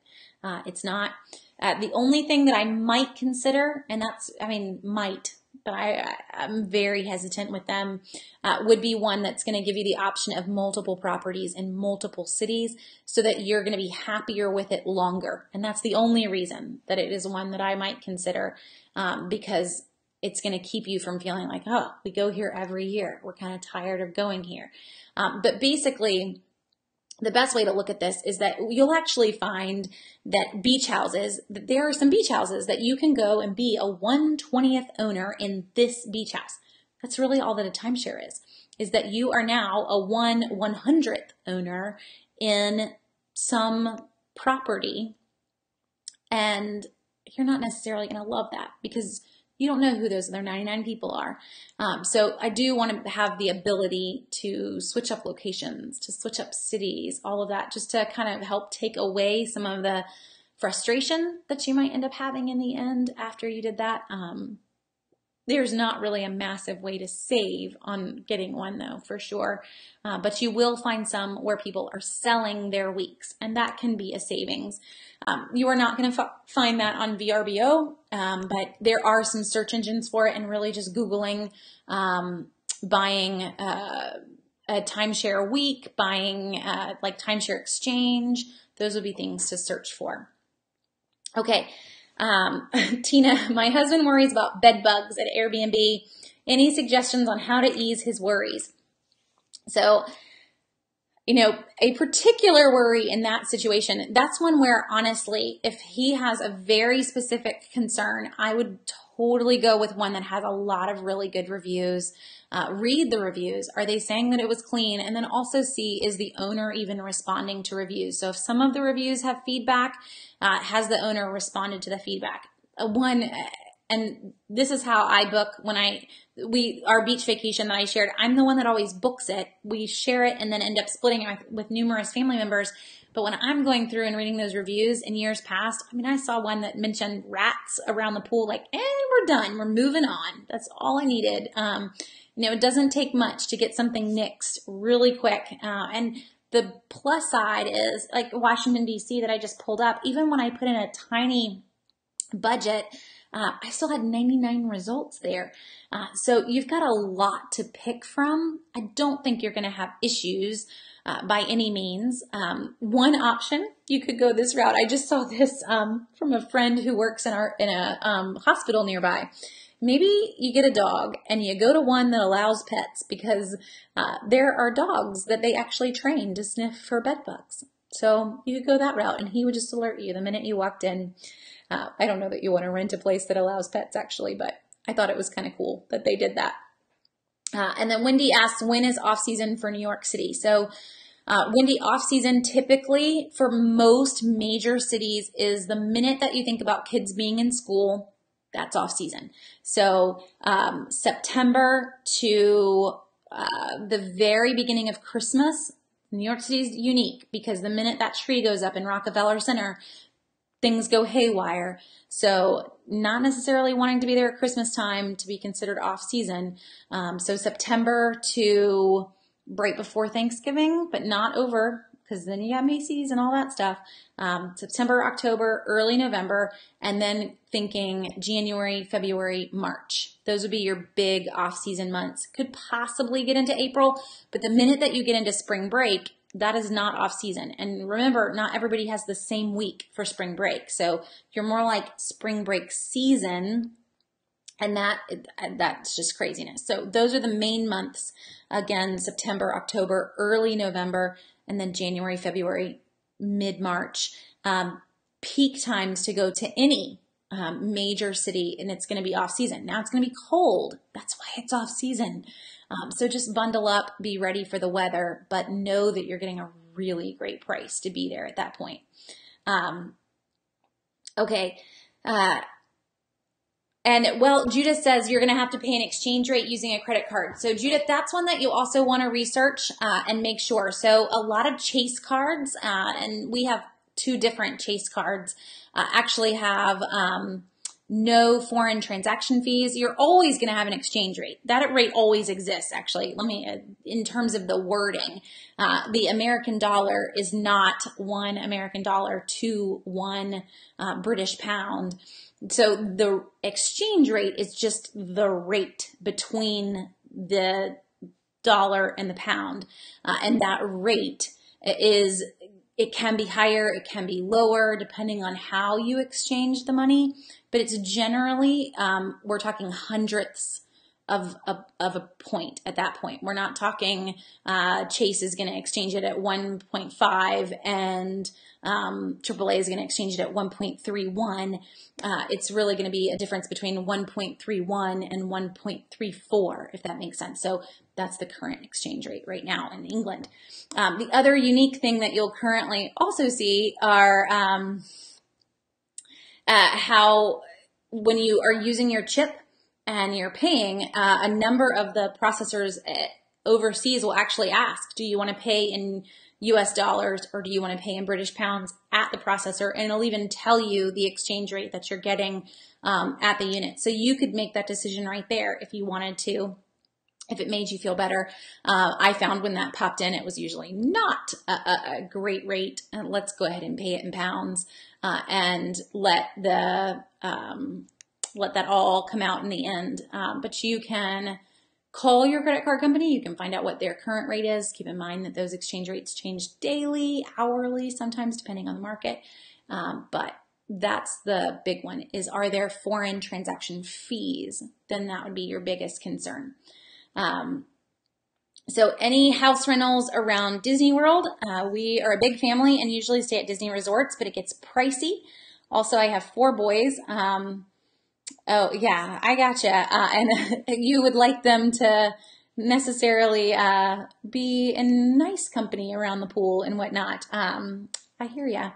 it's not. The only thing that I might consider, and that's, but I'm very hesitant with them, would be one that's going to give you the option of multiple properties in multiple cities so that you're going to be happier with it longer. And that's the only reason that it is one that I might consider, because it's going to keep you from feeling like, oh, we go here every year. We're kind of tired of going here. But basically, the best way to look at this is that you'll actually find that there are some beach houses that you can go and be a 1/20th owner in this beach house. That's really all that a timeshare is that you are now a 1/100th owner in some property, and you're not necessarily going to love that because you don't know who those other 99 people are. So I do want to have the ability to switch up locations, to switch up cities, all of that, just to kind of help take away some of the frustration that you might end up having in the end after you did that. There's not really a massive way to save on getting one though, for sure. But you will find some where people are selling their weeks, and that can be a savings. You are not going to find that on VRBO, but there are some search engines for it, and really just Googling buying a timeshare week, buying like timeshare exchange. Those would be things to search for. Okay. Tina, my husband worries about bed bugs at Airbnb. Any suggestions on how to ease his worries? So, a particular worry in that situation, that's one where honestly, if he has a very specific concern, I would totally go with one that has a lot of really good reviews. Read the reviews. Are they saying that it was clean? And then also see, is the owner even responding to reviews? So if some of the reviews have feedback, has the owner responded to the feedback? And this is how I book our beach vacation that I shared. I'm the one that always books it. We share it and then end up splitting it with numerous family members. But when I'm going through and reading those reviews in years past, I saw one that mentioned rats around the pool, like, we're done. We're moving on. That's all I needed. It doesn't take much to get something nixed really quick. And the plus side is like Washington, D.C. that I just pulled up. Even when I put in a tiny budget, I still had 99 results there. So you've got a lot to pick from. I don't think you're going to have issues by any means. One option, you could go this route. I just saw this from a friend who works in a hospital nearby. Maybe you get a dog and you go to one that allows pets because there are dogs that they actually train to sniff for bed bugs. So you could go that route and he would just alert you the minute you walked in. I don't know that you want to rent a place that allows pets actually, but I thought it was kind of cool that they did that. And then Wendy asks, when is off season for New York City? So Wendy, off season typically for most major cities is the minute that you think about kids being in school, that's off season. So September to the very beginning of Christmas. New York City is unique because the minute that tree goes up in Rockefeller Center, things go haywire. So not necessarily wanting to be there at Christmas time to be considered off season. So September to right before Thanksgiving, but not over, because then you got Macy's and all that stuff. September, October, early November, and then thinking January, February, March. Those would be your big off-season months. Could possibly get into April, but the minute that you get into spring break, that is not off-season. And remember, not everybody has the same week for spring break. So you're more like spring break season, and that's just craziness. So those are the main months. Again, September, October, early November, and then January, February, mid-March. Peak times to go to any major city, and it's going to be off-season. Now it's going to be cold. That's why it's off-season. So just bundle up, be ready for the weather, but know that you're getting a really great price to be there at that point. Okay. Judith says you're going to have to pay an exchange rate using a credit card. So Judith, that's one that you also want to research and make sure. So a lot of Chase cards, and we have 2 different Chase cards, actually have no foreign transaction fees. You're always going to have an exchange rate. That rate always exists, actually. In terms of the wording, the American dollar is not one American dollar to one British pound. So the exchange rate is just the rate between the dollar and the pound. And that rate it can be higher, it can be lower, depending on how you exchange the money. But it's generally, we're talking hundredths of a point at that point. We're not talking Chase is going to exchange it at 1.5 and AAA is going to exchange it at 1.31. It's really going to be a difference between 1.31 and 1.34, if that makes sense. So that's the current exchange rate right now in England. The other unique thing that you'll currently also see are how when you are using your chip and you're paying, a number of the processors overseas will actually ask, do you want to pay in US dollars or do you want to pay in British pounds at the processor? And it'll even tell you the exchange rate that you're getting at the unit. So you could make that decision right there if you wanted to, if it made you feel better. I found when that popped in, it was usually not a great rate. Let's go ahead and pay it in pounds and let that all come out in the end. But you can call your credit card company. You can find out what their current rate is. Keep in mind that those exchange rates change daily, hourly, sometimes depending on the market. But that's the big one is, are there foreign transaction fees? Then that would be your biggest concern. So any house rentals around Disney World, we are a big family and usually stay at Disney resorts, but it gets pricey. Also, I have 4 boys. Oh yeah, I gotcha. And you would like them to necessarily be in nice company around the pool and whatnot. I hear ya.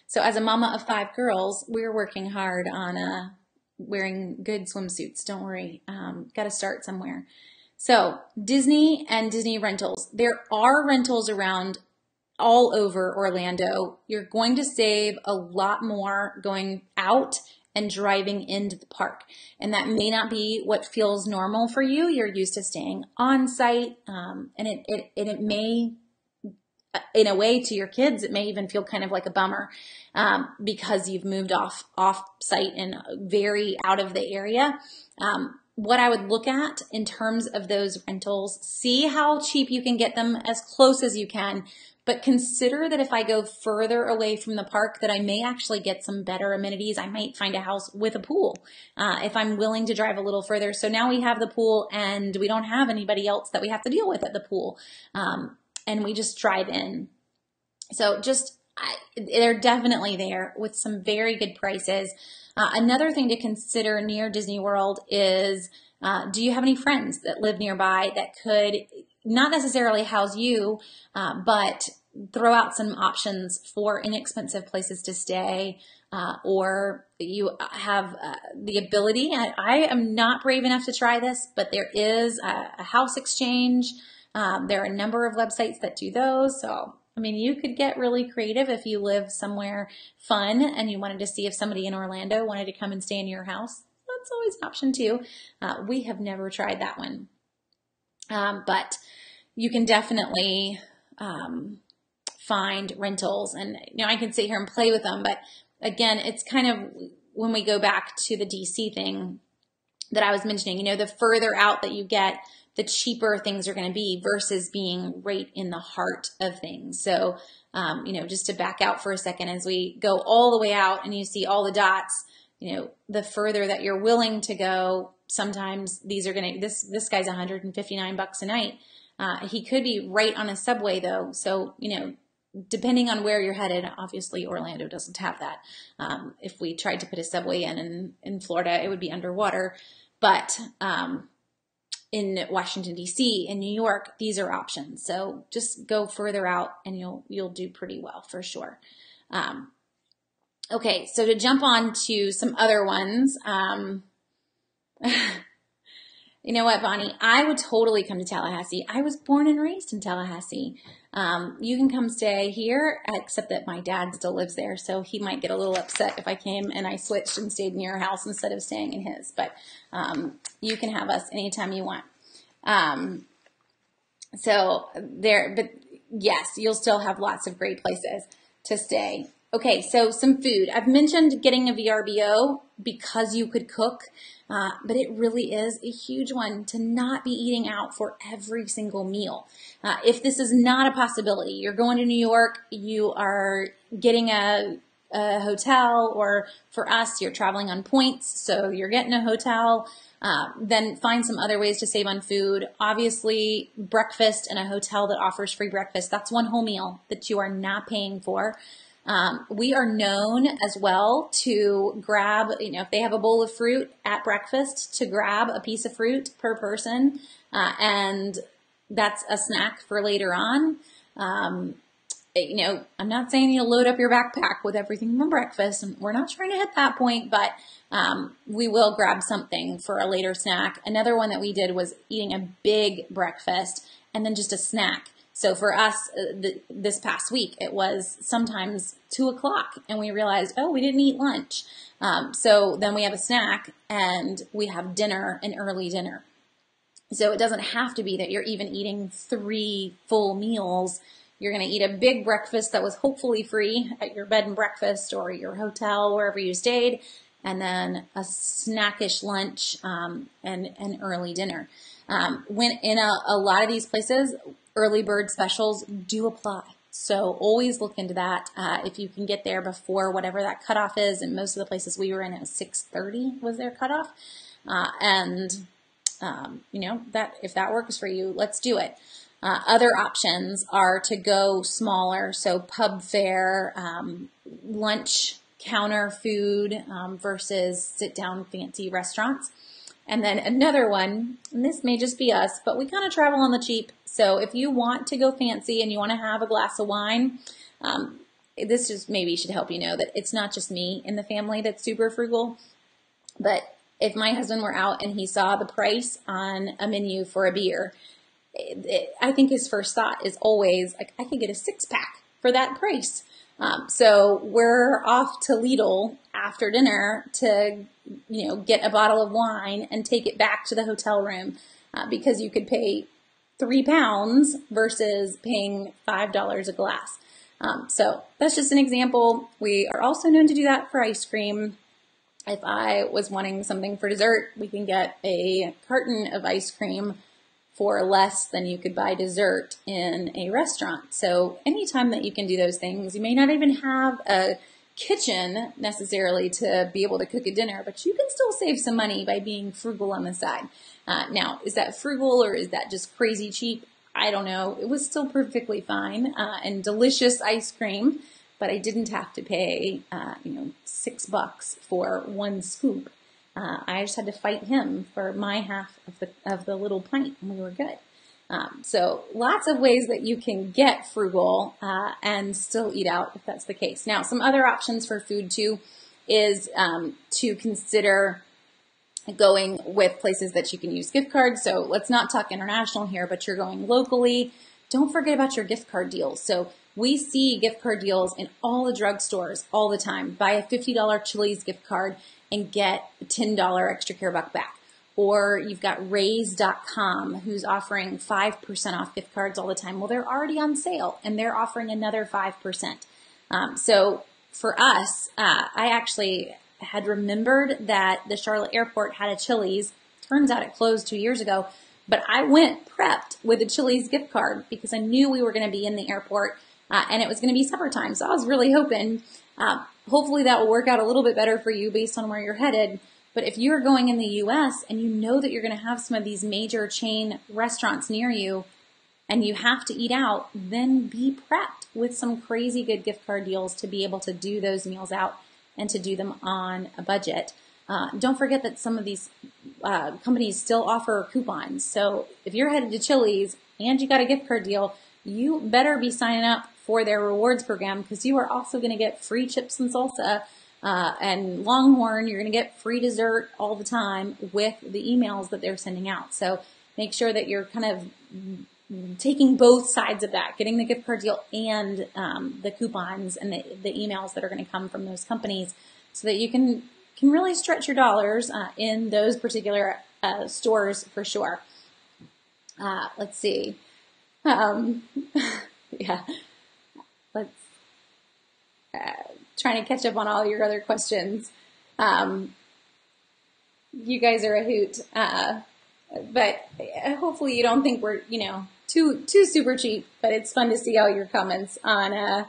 So as a mama of 5 girls, we're working hard on wearing good swimsuits. Don't worry. Got to start somewhere. So Disney and Disney rentals. There are rentals around all over Orlando. You're going to save a lot more going out and driving into the park. And that may not be what feels normal for you. You're used to staying on site. And it may, in a way, to your kids, it may even feel kind of like a bummer because you've moved off site and very out of the area. What I would look at in terms of those rentals, see how cheap you can get them as close as you can, but consider that if I go further away from the park that I may actually get some better amenities. I might find a house with a pool if I'm willing to drive a little further. So now we have the pool and we don't have anybody else that we have to deal with at the pool. And we just drive in. So they're definitely there with some very good prices. Another thing to consider near Disney World is, do you have any friends that live nearby that could not necessarily house you, but throw out some options for inexpensive places to stay, or you have the ability. I am not brave enough to try this, but there is a house exchange. There are a number of websites that do those. So I mean, you could get really creative if you live somewhere fun and you wanted to see if somebody in Orlando wanted to come and stay in your house. That's always an option too. We have never tried that one. But you can definitely find rentals, and I can sit here and play with them. But again, it's kind of when we go back to the DC thing that I was mentioning, the further out that you get, the cheaper things are going to be versus being right in the heart of things. So, just to back out for a second, as we go all the way out and you see all the dots, the further that you're willing to go, sometimes these are going to, this guy's $159 a night. He could be right on a subway though. So, depending on where you're headed, obviously Orlando doesn't have that. If we tried to put a subway in Florida, it would be underwater. But, in Washington, D.C., in New York, these are options. So just go further out and you'll do pretty well for sure. Okay, so to jump on to some other ones, you know what, Bonnie? I would totally come to Tallahassee. I was born and raised in Tallahassee. You can come stay here, except that my dad still lives there, so he might get a little upset if I came and I switched and stayed in your house instead of staying in his. But you can have us anytime you want. But yes, you'll still have lots of great places to stay. Okay, so some food. I've mentioned getting a VRBO because you could cook, but it really is a huge one to not be eating out for every single meal. If this is not a possibility, you're going to New York, you are getting a hotel, or for us, you're traveling on points, so you're getting a hotel, then find some other ways to save on food. Obviously, breakfast in a hotel that offers free breakfast, that's one whole meal that you are not paying for. We are known as well to grab, if they have a bowl of fruit at breakfast, to grab a piece of fruit per person, and that's a snack for later on. I'm not saying you load up your backpack with everything from breakfast, and we're not trying to hit that point, but we will grab something for a later snack. Another one that we did was eating a big breakfast and then just a snack. So for us, this past week, it was sometimes 2 o'clock and we realized, we didn't eat lunch. So then we have a snack and we have dinner, an early dinner. So it doesn't have to be that you're even eating 3 full meals. You're going to eat a big breakfast that was hopefully free at your bed and breakfast or your hotel, wherever you stayed, and then a snackish lunch and an early dinner. When in a lot of these places, early bird specials do apply. So always look into that if you can get there before whatever that cutoff is. And most of the places we were in, it was 6:30 was their cutoff. That if that works for you, let's do it. Other options are to go smaller, so pub fare, lunch counter food versus sit-down fancy restaurants. And then another one, and this may just be us, but we kind of travel on the cheap. So if you want to go fancy and you want to have a glass of wine, this just maybe should help you know that it's not just me in the family that's super frugal. But if my husband were out and he saw the price on a menu for a beer, I think his first thought is always, like, I could get a 6-pack for that price. So we're off to Lidl after dinner to, get a bottle of wine and take it back to the hotel room because you could pay £3 versus paying $5 a glass. So that's just an example. We are also known to do that for ice cream. If I was wanting something for dessert, we can get a carton of ice cream for less than you could buy dessert in a restaurant. So anytime that you can do those things, you may not even have a kitchen necessarily to be able to cook a dinner, but you can still save some money by being frugal on the side. Now, is that frugal or is that just crazy cheap? I don't know. It was still perfectly fine and delicious ice cream, but I didn't have to pay, $6 for one scoop. I just had to fight him for my half of the little pint, and we were good. So lots of ways that you can get frugal and still eat out if that's the case. Now, some other options for food too is to consider going with places that you can use gift cards. So let's not talk international here, but you're going locally. Don't forget about your gift card deals. So we see gift card deals in all the drugstores all the time. Buy a $50 Chili's gift card and get a $10 extra care buck back. Or you've got Raise.com who's offering 5% off gift cards all the time. Well, they're already on sale and they're offering another 5%. So for us, I actually had remembered that the Charlotte airport had a Chili's. Turns out it closed 2 years ago, but I went prepped with a Chili's gift card because I knew we were going to be in the airport and it was going to be supper time. So I was really hoping, hopefully that will work out a little bit better for you based on where you're headed. But if you're going in the U.S. and you know that you're going to have some of these major chain restaurants near you and you have to eat out, then be prepped with some crazy good gift card deals to be able to do those meals out and to do them on a budget. Don't forget that some of these companies still offer coupons. So if you're headed to Chili's and you got a gift card deal, you better be signing up for their rewards program because you are also going to get free chips and salsa and Longhorn. You're going to get free dessert all the time with the emails that they're sending out. So make sure that you're kind of taking both sides of that, getting the gift card deal and the coupons and the emails that are going to come from those companies so that you can really stretch your dollars in those particular stores for sure. Let's see. Yeah. Let's trying to catch up on all your other questions. You guys are a hoot. But hopefully you don't think we're, too super cheap, but it's fun to see all your comments on our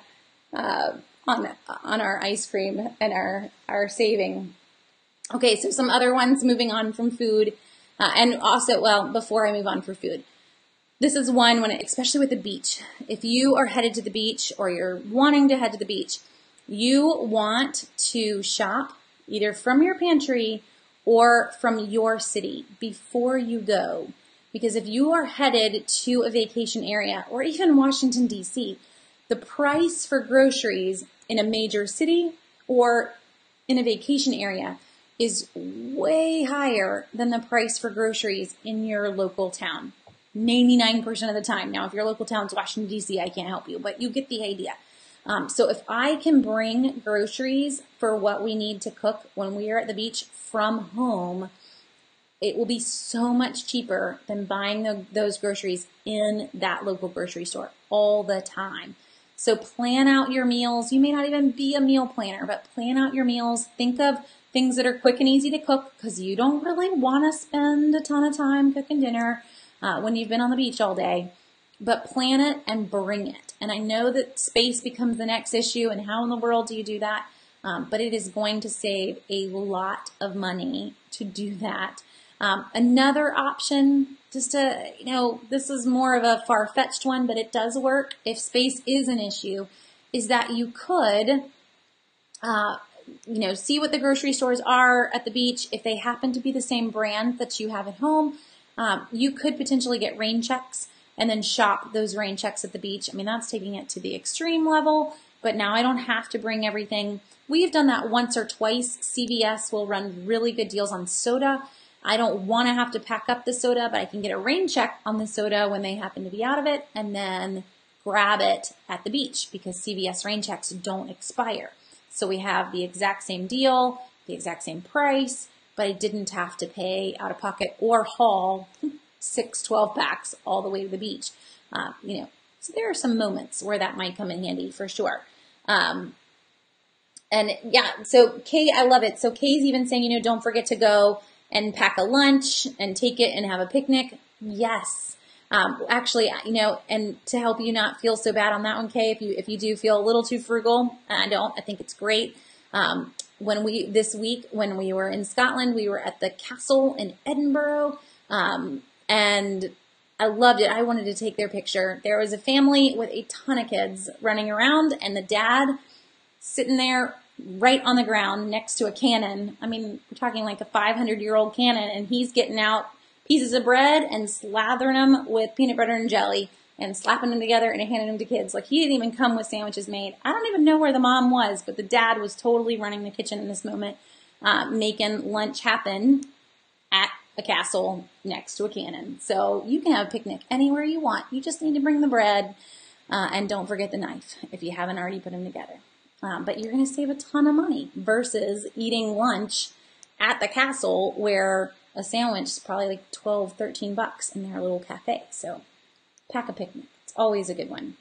ice cream and our saving. Okay, so some other ones moving on from food, and also, well, before I move on for food, this is one when, especially with the beach, if you are headed to the beach or you're wanting to head to the beach, you want to shop either from your pantry or from your city before you go. Because if you are headed to a vacation area or even Washington, D.C., the price for groceries in a major city or in a vacation area is way higher than the price for groceries in your local town. 99% of the time. Now, if your local town's Washington, D.C., I can't help you, but you get the idea. So if I can bring groceries for what we need to cook when we are at the beach from home, it will be so much cheaper than buying those groceries in that local grocery store all the time. So plan out your meals. You may not even be a meal planner, but plan out your meals. Think of things that are quick and easy to cook because you don't really want to spend a ton of time cooking dinner when you've been on the beach all day. But plan it and bring it. And I know that space becomes the next issue and how in the world do you do that? But it is going to save a lot of money to do that. Another option, just to, this is more of a far-fetched one, but it does work if space is an issue, is that you could, see what the grocery stores are at the beach. If they happen to be the same brand that you have at home, you could potentially get rain checks and then shop those rain checks at the beach. I mean, that's taking it to the extreme level, but now I don't have to bring everything. We've done that once or twice. CVS will run really good deals on soda. I don't want to have to pack up the soda, but I can get a rain check on the soda when they happen to be out of it and then grab it at the beach because CVS rain checks don't expire. So we have the exact same deal, the exact same price, but I didn't have to pay out of pocket or haul 6 12-packs all the way to the beach. So there are some moments where that might come in handy for sure. And yeah, so Kay, I love it. So Kay's even saying, don't forget to go and pack a lunch and take it and have a picnic. Yes. Actually, and to help you not feel so bad on that one, Kay, if you do feel a little too frugal, I think it's great. This week when we were in Scotland, we were at the castle in Edinburgh, and I loved it. I wanted to take their picture. There was a family with a ton of kids running around and the dad sitting there right on the ground next to a cannon. I mean, we're talking like a 500-year-old cannon, and he's getting out pieces of bread and slathering them with peanut butter and jelly and slapping them together and handing them to kids. Like, he didn't even come with sandwiches made. I don't even know where the mom was, but the dad was totally running the kitchen in this moment, making lunch happen at a castle next to a cannon. So you can have a picnic anywhere you want. You just need to bring the bread, and don't forget the knife if you haven't already put them together. But you're going to save a ton of money versus eating lunch at the castle where a sandwich is probably like 12, 13 bucks in their little cafe. So pack a picnic. It's always a good one.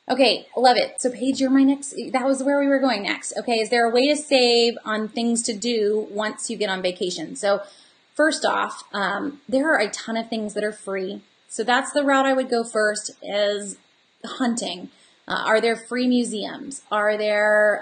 Okay, love it. So Paige, you're my next, that was where we were going next. Okay, is there a way to save on things to do once you get on vacation? So first off, there are a ton of things that are free. So that's the route I would go first, is hunting. Are there free museums? Are there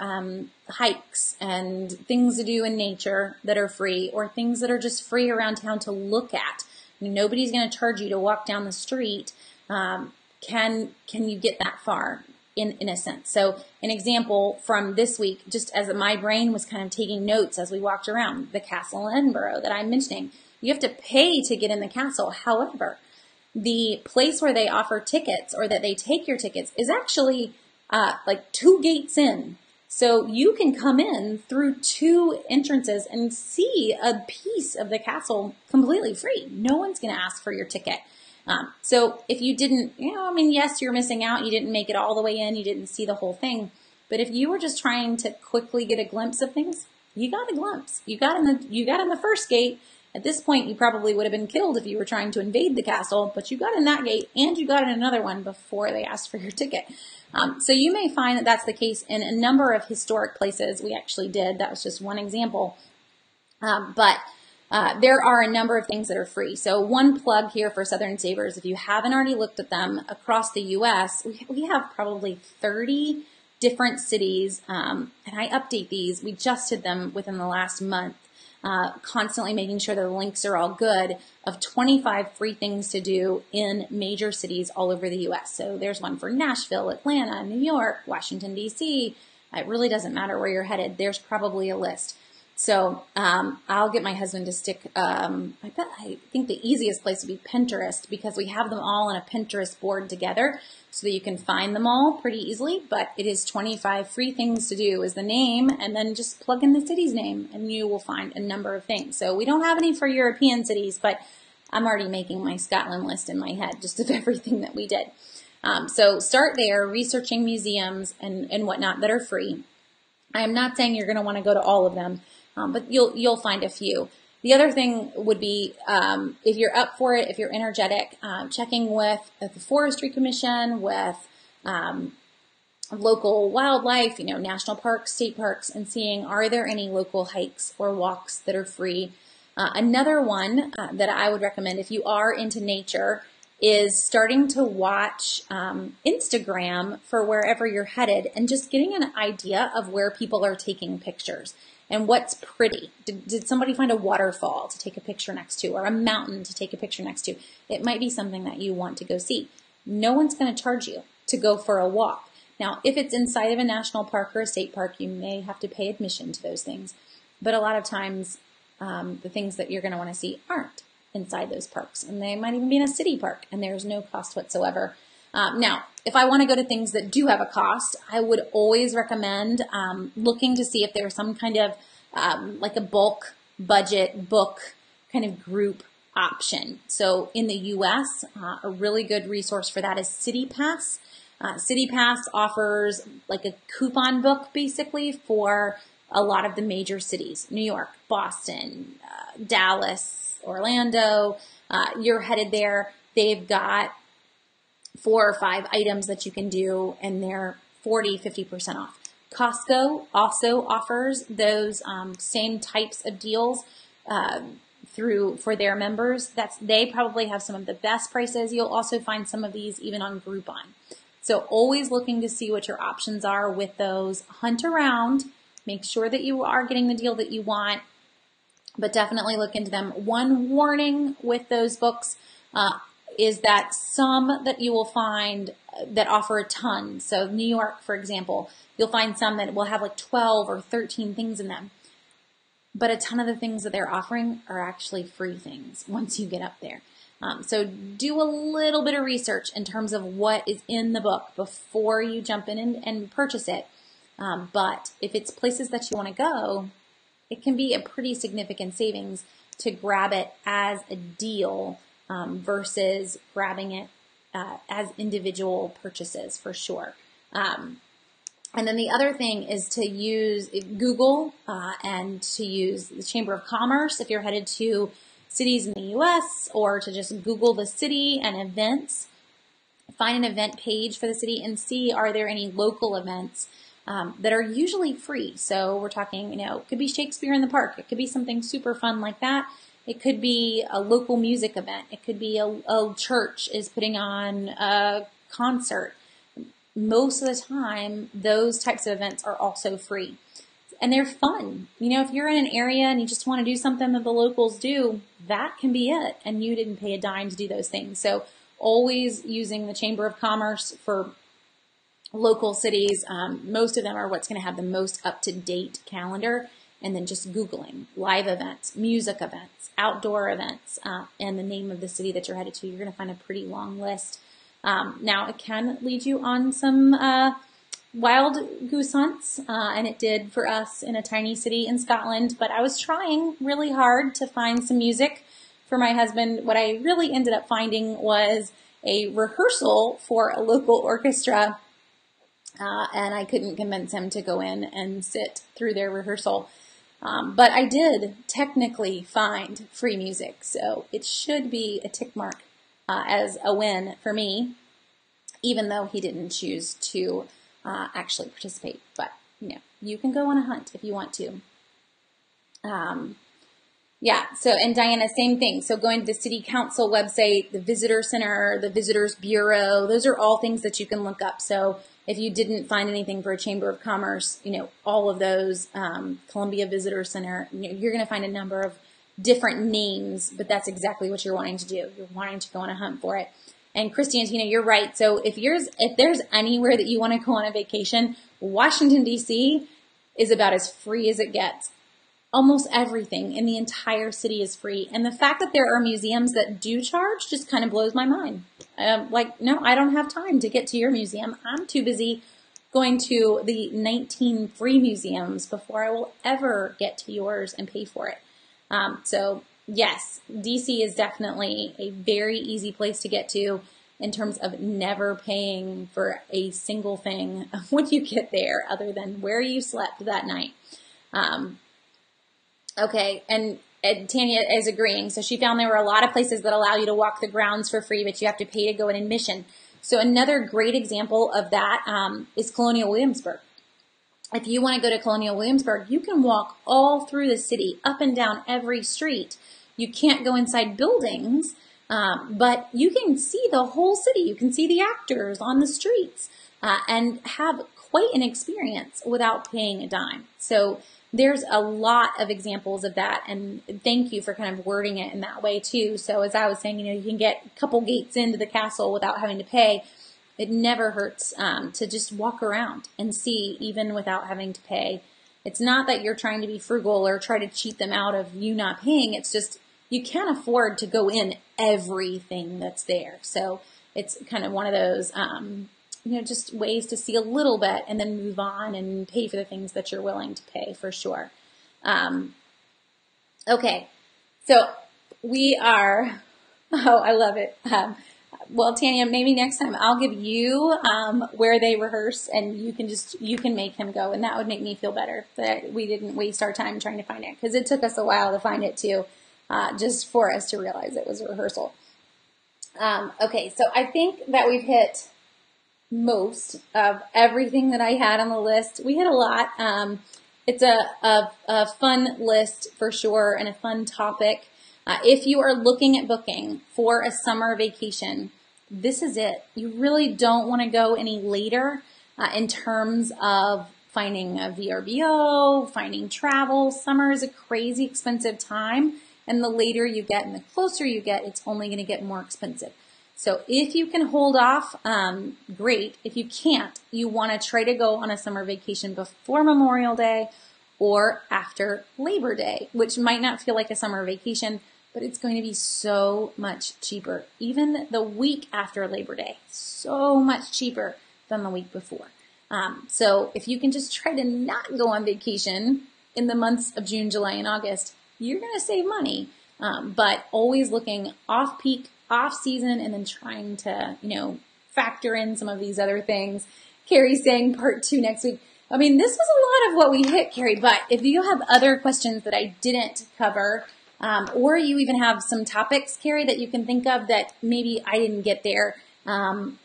hikes and things to do in nature that are free, or things that are just free around town to look at? Nobody's going to charge you to walk down the street. Can you get that far in a sense? So an example from this week, just as my brain was kind of taking notes as we walked around the castle in Edinburgh that I'm mentioning, you have to pay to get in the castle. However, the place where they offer tickets, or that they take your tickets, is actually like 2 gates in. So you can come in through 2 entrances and see a piece of the castle completely free. No one's going to ask for your ticket. So if you didn't, yes, you're missing out. You didn't make it all the way in. You didn't see the whole thing. But if you were just trying to quickly get a glimpse of things, you got a glimpse. You got in the first gate. At this point, you probably would have been killed if you were trying to invade the castle, but you got in that gate and you got in another one before they asked for your ticket. So you may find that that's the case in a number of historic places. We actually did. That was just one example. But there are a number of things that are free. So one plug here for Southern Savers, if you haven't already looked at them across the U.S., we have probably 30 different cities, and I update these. We just did them within the last month. Constantly making sure the links are all good, of 25 free things to do in major cities all over the U.S. So there's one for Nashville, Atlanta, New York, Washington, D.C. It really doesn't matter where you're headed. There's probably a list. So I'll get my husband to stick, I think the easiest place would be Pinterest, because we have them all on a Pinterest board together so that you can find them all pretty easily. But it is 25 free things to do is the name, and then just plug in the city's name and you will find a number of things. So we don't have any for European cities, but I'm already making my Scotland list in my head just of everything that we did. So start there, researching museums and whatnot that are free. I am not saying you're going to want to go to all of them, but you'll find a few. The other thing would be, if you're up for it, if you're energetic, checking with the Forestry Commission, with local wildlife, national parks, state parks, and seeing, are there any local hikes or walks that are free? Another one that I would recommend if you are into nature is starting to watch Instagram for wherever you're headed and just getting an idea of where people are taking pictures. and what's pretty. Did somebody find a waterfall to take a picture next to, or a mountain to take a picture next to? It might be something that you want to go see. No one's going to charge you to go for a walk. Now, if it's inside of a national park or a state park, you may have to pay admission to those things. But a lot of times, the things that you're going to want to see aren't inside those parks, and they might even be in a city park, and there's no cost whatsoever. Now, if I want to go to things that do have a cost, I would always recommend looking to see if there's some kind of like a bulk budget book kind of group option. So in the US, a really good resource for that is City Pass. City Pass offers like a coupon book basically for a lot of the major cities: New York, Boston, Dallas, Orlando. You're headed there. They've got 4 or 5 items that you can do, and they're 40–50% off. Costco also offers those same types of deals for their members. They probably have some of the best prices. You'll also find some of these even on Groupon. So always looking to see what your options are with those. Hunt around, make sure that you are getting the deal that you want, but definitely look into them. One warning with those books is that some that you will find that offer a ton. So New York, for example, you'll find some that will have like 12 or 13 things in them. But a ton of the things that they're offering are actually free things once you get up there. So do a little bit of research in terms of what is in the book before you jump in and purchase it. But if it's places that you want to go, it can be a pretty significant savings to grab it as a deal versus grabbing it as individual purchases for sure. And then the other thing is to use Google and to use the Chamber of Commerce if you're headed to cities in the U.S., or to just Google the city and events. Find an event page for the city and see, are there any local events that are usually free. So we're talking, it could be Shakespeare in the Park. It could be something super fun like that. It could be a local music event. It could be a church is putting on a concert. Most of the time, those types of events are also free. And they're fun. If you're in an area and you just want to do something that the locals do, that can be it. And you didn't pay a dime to do those things. So always using the Chamber of Commerce for local cities. Most of them are what's going to have the most up-to-date calendar. And then just Googling live events, music events, outdoor events, and the name of the city that you're headed to. You're going to find a pretty long list. Now, it can lead you on some wild goose hunts, and it did for us in a tiny city in Scotland, but I was trying really hard to find some music for my husband. What I really ended up finding was a rehearsal for a local orchestra, and I couldn't convince him to go in and sit through their rehearsal. But I did technically find free music, so it should be a tick mark as a win for me, even though he didn't choose to actually participate. But, you can go on a hunt if you want to. Yeah, so, and Diana, same thing. So going to the city council website, the visitor center, the visitors bureau, those are all things that you can look up. So if you didn't find anything for a Chamber of Commerce, all of those, Columbia Visitor Center, you're going to find a number of different names, but that's exactly what you're wanting to do. You're wanting to go on a hunt for it. And Christine, you're right. So if there's anywhere that you want to go on a vacation, Washington, D.C. is about as free as it gets. Almost everything in the entire city is free. And the fact that there are museums that do charge just kind of blows my mind. No, I don't have time to get to your museum. I'm too busy going to the 19 free museums before I will ever get to yours and pay for it. So yes, DC is definitely a very easy place to get to in terms of never paying for a single thing when you get there other than where you slept that night. Okay, and Tanya is agreeing. So she found there were a lot of places that allow you to walk the grounds for free, but you have to pay to go in admission. So another great example of that is Colonial Williamsburg. If you want to go to Colonial Williamsburg, you can walk all through the city, up and down every street. You can't go inside buildings, but you can see the whole city. You can see the actors on the streets and have quite an experience without paying a dime. So there's a lot of examples of that, and thank you for kind of wording it in that way too. So as I was saying, you can get a couple gates into the castle without having to pay. It never hurts to just walk around and see, even without having to pay. It's not that you're trying to be frugal or try to cheat them out of you not paying. It's just you can't afford to go in everything that's there. So it's kind of one of those, just ways to see a little bit and then move on and pay for the things that you're willing to pay for sure. Okay, so we are, I love it. Well, Tanya, maybe next time I'll give you where they rehearse, and you can make him go, and that would make me feel better that we didn't waste our time trying to find it, because it took us a while to find it too, just for us to realize it was a rehearsal. Okay, so I think that we've hit most of everything that I had on the list. We hit a lot. It's a fun list for sure, and a fun topic. If you are looking at booking for a summer vacation, this is it. You really don't want to go any later in terms of finding a VRBO, finding travel. Summer is a crazy expensive time, and the later you get and the closer you get, it's only going to get more expensive. So if you can hold off, great. If you can't, you want to try to go on a summer vacation before Memorial Day or after Labor Day, which might not feel like a summer vacation, but it's going to be so much cheaper. Even the week after Labor Day, so much cheaper than the week before. So if you can just try to not go on vacation in the months of June, July, and August, you're going to save money. But always looking off-peak, off-season, and then trying to, factor in some of these other things. Carrie's saying part 2 next week. I mean, this was a lot of what we hit, Carrie, but if you have other questions that I didn't cover, or you even have some topics, Carrie, that you can think of that maybe I didn't get there,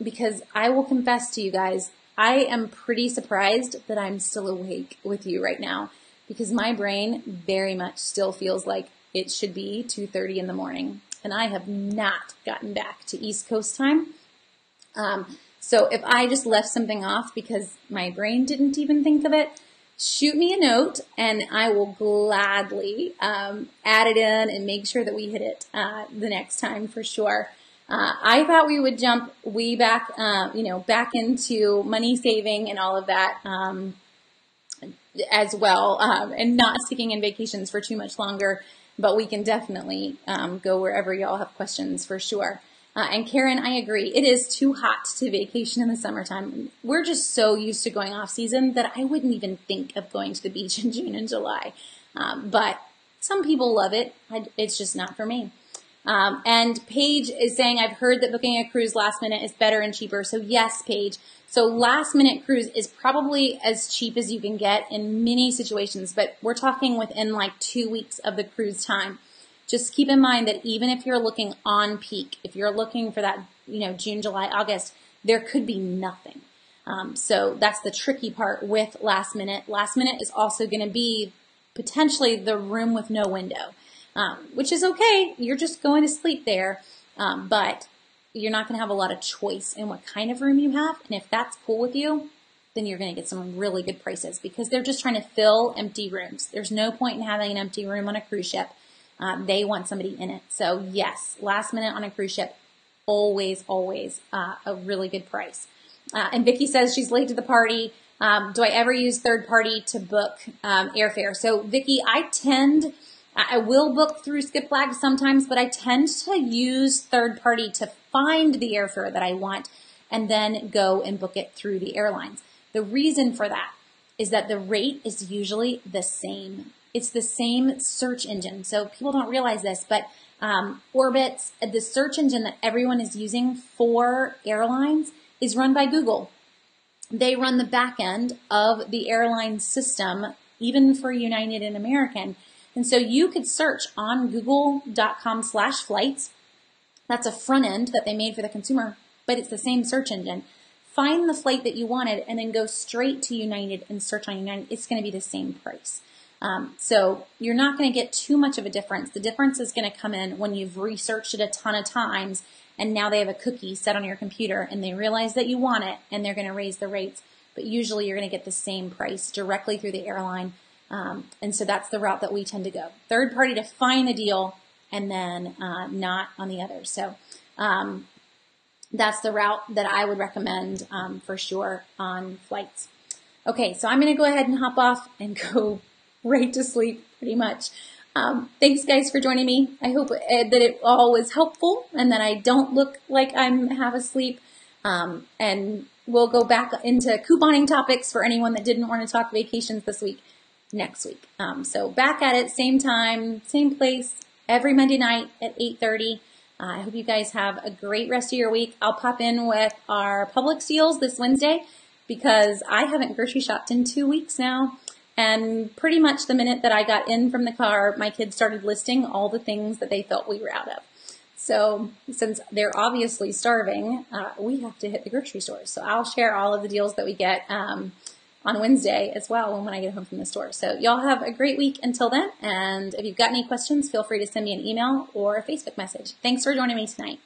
because I will confess to you guys, I am pretty surprised that I'm still awake with you right now, because my brain very much still feels like it should be 2:30 in the morning, and I have not gotten back to East Coast time. So if I just left something off because my brain didn't even think of it, shoot me a note, and I will gladly add it in and make sure that we hit it the next time for sure. I thought we would jump way back, back into money saving and all of that as well, and not sticking in vacations for too much longer. But we can definitely go wherever y'all have questions for sure. And Karen, I agree. It is too hot to vacation in the summertime. We're just so used to going off season that I wouldn't even think of going to the beach in June and July. But some people love it. It's just not for me. And Paige is saying, I've heard that booking a cruise last minute is better and cheaper. So yes, Paige. So last minute cruise is probably as cheap as you can get in many situations, but we're talking within like 2 weeks of the cruise time. Just keep in mind that even if you're looking on peak, if you're looking for that, June, July, August, there could be nothing. So that's the tricky part with last minute. Last minute is also going to be potentially the room with no window, which is okay. You're just going to sleep there, but you're not going to have a lot of choice in what kind of room you have. And if that's cool with you, then you're going to get some really good prices, because they're just trying to fill empty rooms. There's no point in having an empty room on a cruise ship. They want somebody in it. So yes, last minute on a cruise ship, always a really good price. And Vicki says she's late to the party. Do I ever use third party to book airfare? So Vicki, I will book through Skip Flags sometimes, but I tend to use third party to find the airfare that I want and then go and book it through the airlines. The reason for that is that the rate is usually the same. It's the same search engine. So people don't realize this, but Orbitz, the search engine that everyone is using for airlines, is run by Google. They run the back end of the airline system, even for United and American. And so you could search on google.com/flights. That's a front end that they made for the consumer, but it's the same search engine. Find the flight that you wanted and then go straight to United and search on United. It's going to be the same price. So you're not going to get too much of a difference. The difference is going to come in when you've researched it a ton of times and now they have a cookie set on your computer and they realize that you want it and they're going to raise the rates. But usually you're going to get the same price directly through the airline. And so that's the route that we tend to go. Third party to find the deal and then not on the other. So that's the route that I would recommend for sure on flights. Okay, so I'm going to go ahead and hop off and go right to sleep pretty much. Thanks guys for joining me. I hope that it all was helpful and that I don't look like I'm half asleep. And we'll go back into couponing topics for anyone that didn't want to talk vacations this week, next week. So back at it, same time, same place, every Monday night at 8:30. I hope you guys have a great rest of your week. I'll pop in with our Publix deals this Wednesday because I haven't grocery shopped in 2 weeks now. And pretty much the minute that I got in from the car, my kids started listing all the things that they felt we were out of. So since they're obviously starving, we have to hit the grocery stores. So I'll share all of the deals that we get on Wednesday as well when I get home from the store. So y'all have a great week until then. And if you've got any questions, feel free to send me an email or a Facebook message. Thanks for joining me tonight.